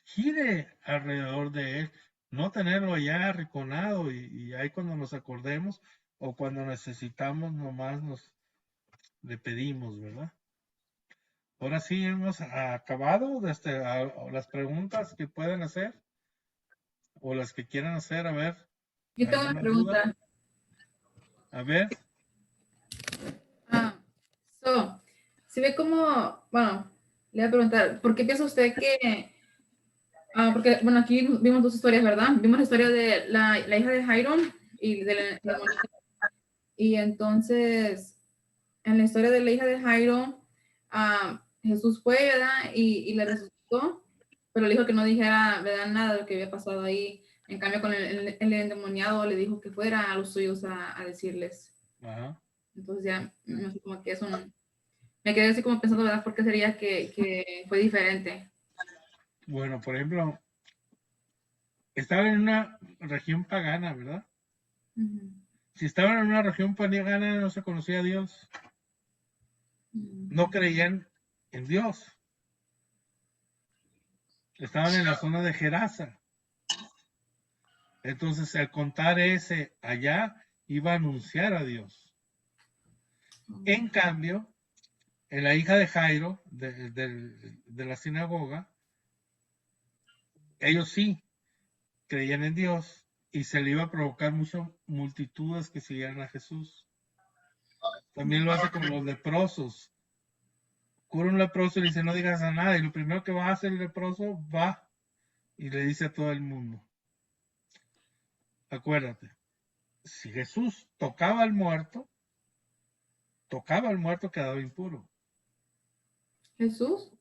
gire alrededor de Él, no tenerlo allá arrinconado y ahí cuando nos acordemos o cuando necesitamos nomás le pedimos, ¿verdad? Ahora sí hemos acabado las preguntas que pueden hacer o las que quieran hacer, a ver. Yo tengo una pregunta. A ver. Se ve como, bueno, le voy a preguntar, ¿por qué piensa usted que, porque, bueno, aquí vimos dos historias, ¿verdad? Vimos la historia de la hija de Jairo y de la y entonces, en la historia de la hija de Jairo, Jesús fue, ¿verdad? Y le resucitó, pero le dijo que no dijera, ¿verdad? Nada de lo que había pasado ahí. En cambio, con el endemoniado le dijo que fuera a los suyos a decirles. Ajá. Entonces ya, no sé, como que es un... Me quedé así como pensando, ¿verdad? ¿Por qué sería que fue diferente? Bueno, por ejemplo, estaba en una región pagana, ¿verdad? Ujú. Si estaban en una región pagana, no se conocía a Dios, no creían en Dios. Estaban en la zona de Gerasa. Entonces, al contar ese allá, iba a anunciar a Dios. En cambio, en la hija de Jairo, de la sinagoga, ellos sí creían en Dios y se le iba a provocar muchas multitudes que siguieran a Jesús. También lo hace con los leprosos. Cura un leproso y le dice, no digas a nada. Y lo primero que va a hacer el leproso, va y le dice a todo el mundo. Acuérdate, si Jesús tocaba al muerto quedaba impuro. ¿Jesús?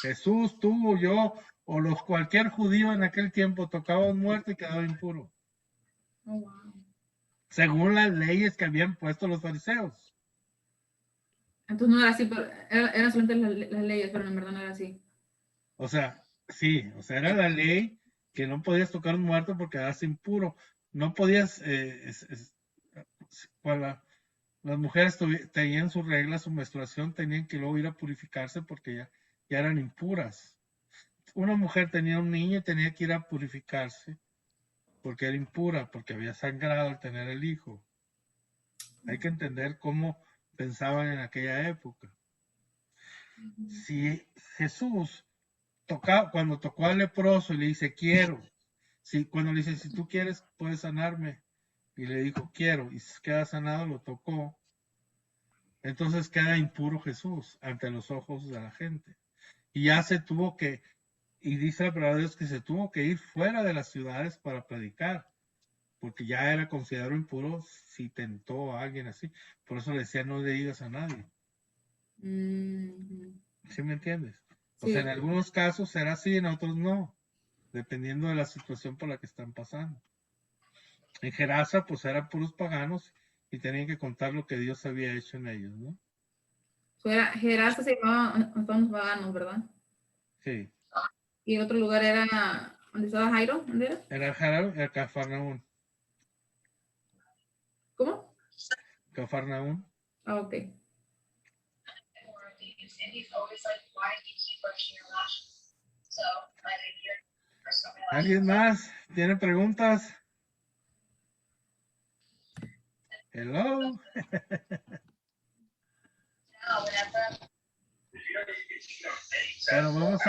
Jesús, tú, yo, o cualquier judío en aquel tiempo tocaba a un muerto y quedaba impuro. Oh, wow. Según las leyes que habían puesto los fariseos. Entonces no era así, pero eran solamente las leyes, pero en verdad no era así. O sea, sí, o sea, era la ley que no podías tocar a un muerto porque quedabas impuro. No podías, cuando las mujeres tenían sus reglas, su menstruación, tenían que luego ir a purificarse porque ya eran impuras. Una mujer tenía un niño y tenía que ir a purificarse porque era impura, porque había sangrado al tener el hijo. Hay que entender cómo pensaban en aquella época. Si Jesús cuando tocó al leproso y le dice, quiero, cuando le dice, si tú quieres, puedes sanarme, y le dijo, quiero, y queda sanado, lo tocó, entonces queda impuro Jesús ante los ojos de la gente. Y ya se tuvo que, y dice la palabra de Dios que se tuvo que ir fuera de las ciudades para predicar, porque ya era considerado impuro si tentó a alguien así. Por eso le decía, no le digas a nadie. ¿Sí me entiendes? O sea, en Sí. algunos casos será así, en otros no, dependiendo de la situación por la que están pasando. En Gerasa, pues eran puros paganos y tenían que contar lo que Dios había hecho en ellos, ¿no? Gerasa se llamaba, estaban los paganos, ¿verdad? Sí. Y el otro lugar era, ¿dónde estaba Jairo? ¿Dónde era? Era Cafarnaún. ¿Cómo? Cafarnaún. Ah, ok. ¿Alguien más? ¿Tiene preguntas? Hello. Bueno, vamos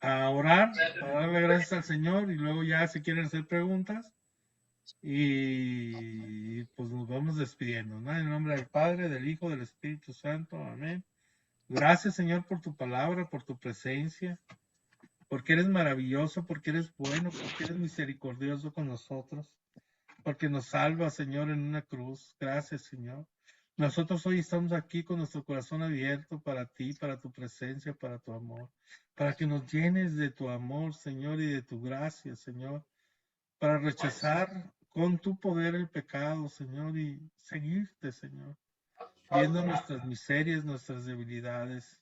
a orar, a darle gracias al Señor y luego ya si quieren hacer preguntas y pues nos vamos despidiendo, ¿no? En el nombre del Padre, del Hijo, del Espíritu Santo, amén. Gracias, Señor, por tu palabra, por tu presencia, porque eres maravilloso, porque eres bueno, porque eres misericordioso con nosotros, porque nos salvas, Señor, en una cruz. Gracias, Señor. Nosotros hoy estamos aquí con nuestro corazón abierto para ti, para tu presencia, para tu amor, para que nos llenes de tu amor, Señor, y de tu gracia, Señor, para rechazar con tu poder el pecado, Señor, y seguirte, Señor, viendo nuestras miserias, nuestras debilidades,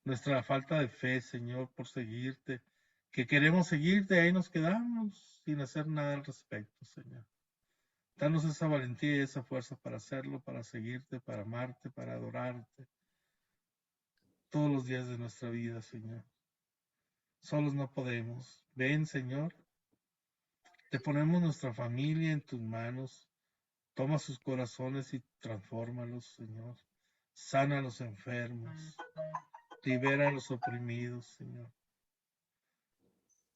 nuestra falta de fe, Señor, por seguirte, que queremos seguirte, ahí nos quedamos sin hacer nada al respecto, Señor. Danos esa valentía y esa fuerza para hacerlo, para seguirte, para amarte, para adorarte todos los días de nuestra vida, Señor. Solos no podemos. Ven, Señor, te ponemos nuestra familia en tus manos. Toma sus corazones y transfórmalos, Señor. Sana a los enfermos. Libera a los oprimidos, Señor.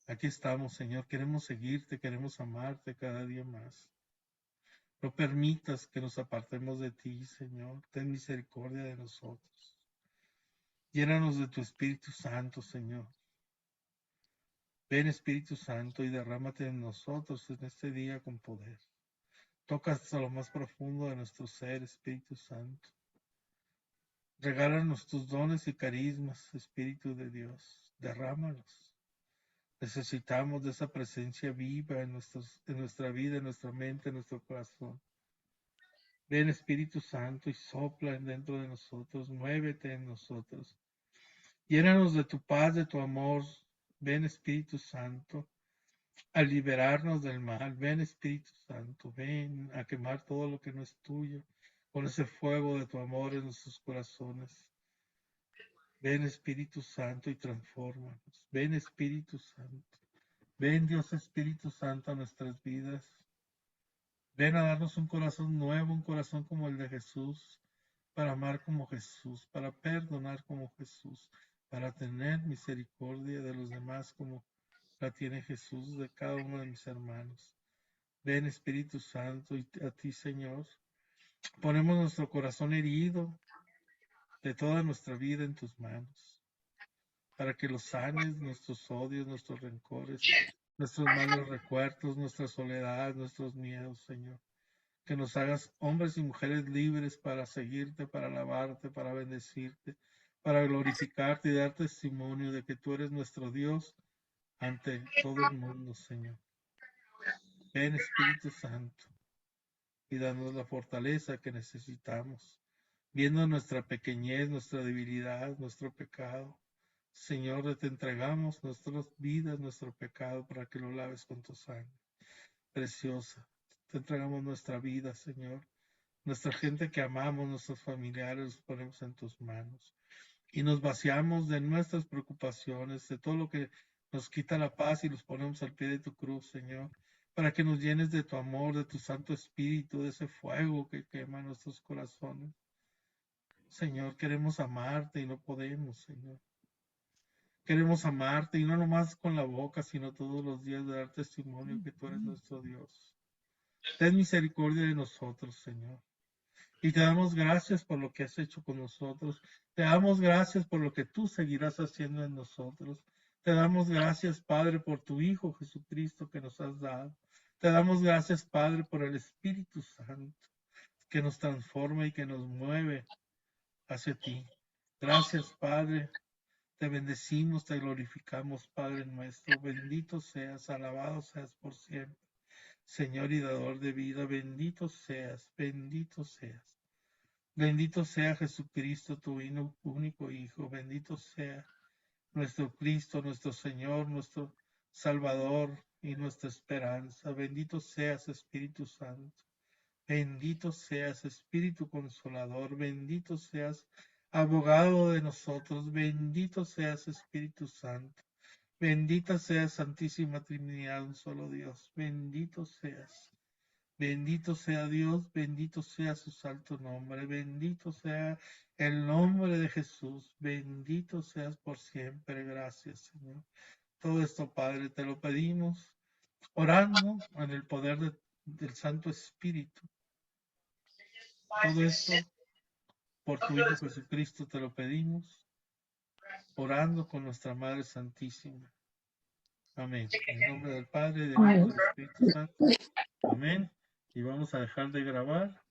Aquí estamos, Señor. Queremos seguirte, queremos amarte cada día más. No permitas que nos apartemos de ti, Señor. Ten misericordia de nosotros. Llénanos de tu Espíritu Santo, Señor. Ven, Espíritu Santo, y derrámate en nosotros en este día con poder. Toca hasta lo más profundo de nuestro ser, Espíritu Santo. Regálanos tus dones y carismas, Espíritu de Dios. Derrámalos. Necesitamos de esa presencia viva en nuestra vida, en nuestra mente, en nuestro corazón. Ven, Espíritu Santo, y sopla dentro de nosotros. Muévete en nosotros. Llénanos de tu paz, de tu amor. Ven, Espíritu Santo, a liberarnos del mal. Ven, Espíritu Santo, ven a quemar todo lo que no es tuyo, con ese fuego de tu amor en nuestros corazones. Ven, Espíritu Santo, y transfórmanos. Ven, Espíritu Santo. Ven, Dios Espíritu Santo, a nuestras vidas. Ven a darnos un corazón nuevo, un corazón como el de Jesús, para amar como Jesús, para perdonar como Jesús, para tener misericordia de los demás como la tiene Jesús de cada uno de mis hermanos. Ven, Espíritu Santo, y a ti, Señor, ponemos nuestro corazón herido de toda nuestra vida en tus manos, para que los sanes, nuestros odios, nuestros rencores, nuestros malos recuerdos, nuestra soledad, nuestros miedos, Señor. Que nos hagas hombres y mujeres libres para seguirte, para alabarte, para bendecirte, para glorificarte y dar testimonio de que tú eres nuestro Dios ante todo el mundo, Señor. Ven, Espíritu Santo, y danos la fortaleza que necesitamos, viendo nuestra pequeñez, nuestra debilidad, nuestro pecado. Señor, te entregamos nuestras vidas, nuestro pecado, para que lo laves con tu sangre preciosa. Te entregamos nuestra vida, Señor. Nuestra gente que amamos, nuestros familiares, los ponemos en tus manos. Y nos vaciamos de nuestras preocupaciones, de todo lo que nos quita la paz, y los ponemos al pie de tu cruz, Señor, para que nos llenes de tu amor, de tu Santo Espíritu, de ese fuego que quema nuestros corazones. Señor, queremos amarte y no podemos, Señor. Queremos amarte, y no nomás con la boca, sino todos los días de dar testimonio que tú eres nuestro Dios. Ten misericordia de nosotros, Señor. Y te damos gracias por lo que has hecho con nosotros. Te damos gracias por lo que tú seguirás haciendo en nosotros. Te damos gracias, Padre, por tu Hijo Jesucristo que nos has dado. Te damos gracias, Padre, por el Espíritu Santo que nos transforma y que nos mueve hacia ti. Gracias, Padre. Te bendecimos, te glorificamos, Padre nuestro. Bendito seas, alabado seas por siempre. Señor y dador de vida, bendito seas, bendito seas. Bendito sea Jesucristo, tu único Hijo. Bendito sea nuestro Cristo, nuestro Señor, nuestro Salvador y nuestra esperanza. Bendito seas, Espíritu Santo. Bendito seas, Espíritu Consolador. Bendito seas, abogado de nosotros. Bendito seas, Espíritu Santo. Bendita seas, Santísima Trinidad, un solo Dios. Bendito seas. Bendito sea Dios, bendito sea su santo nombre, bendito sea el nombre de Jesús, bendito seas por siempre. Gracias, Señor. Todo esto, Padre, te lo pedimos, orando en el poder del Santo Espíritu. Todo esto por tu Hijo Jesucristo te lo pedimos, orando con nuestra Madre Santísima. Amén. En nombre del Padre, del Hijo y del Espíritu Santo. Amén. Y vamos a dejar de grabar.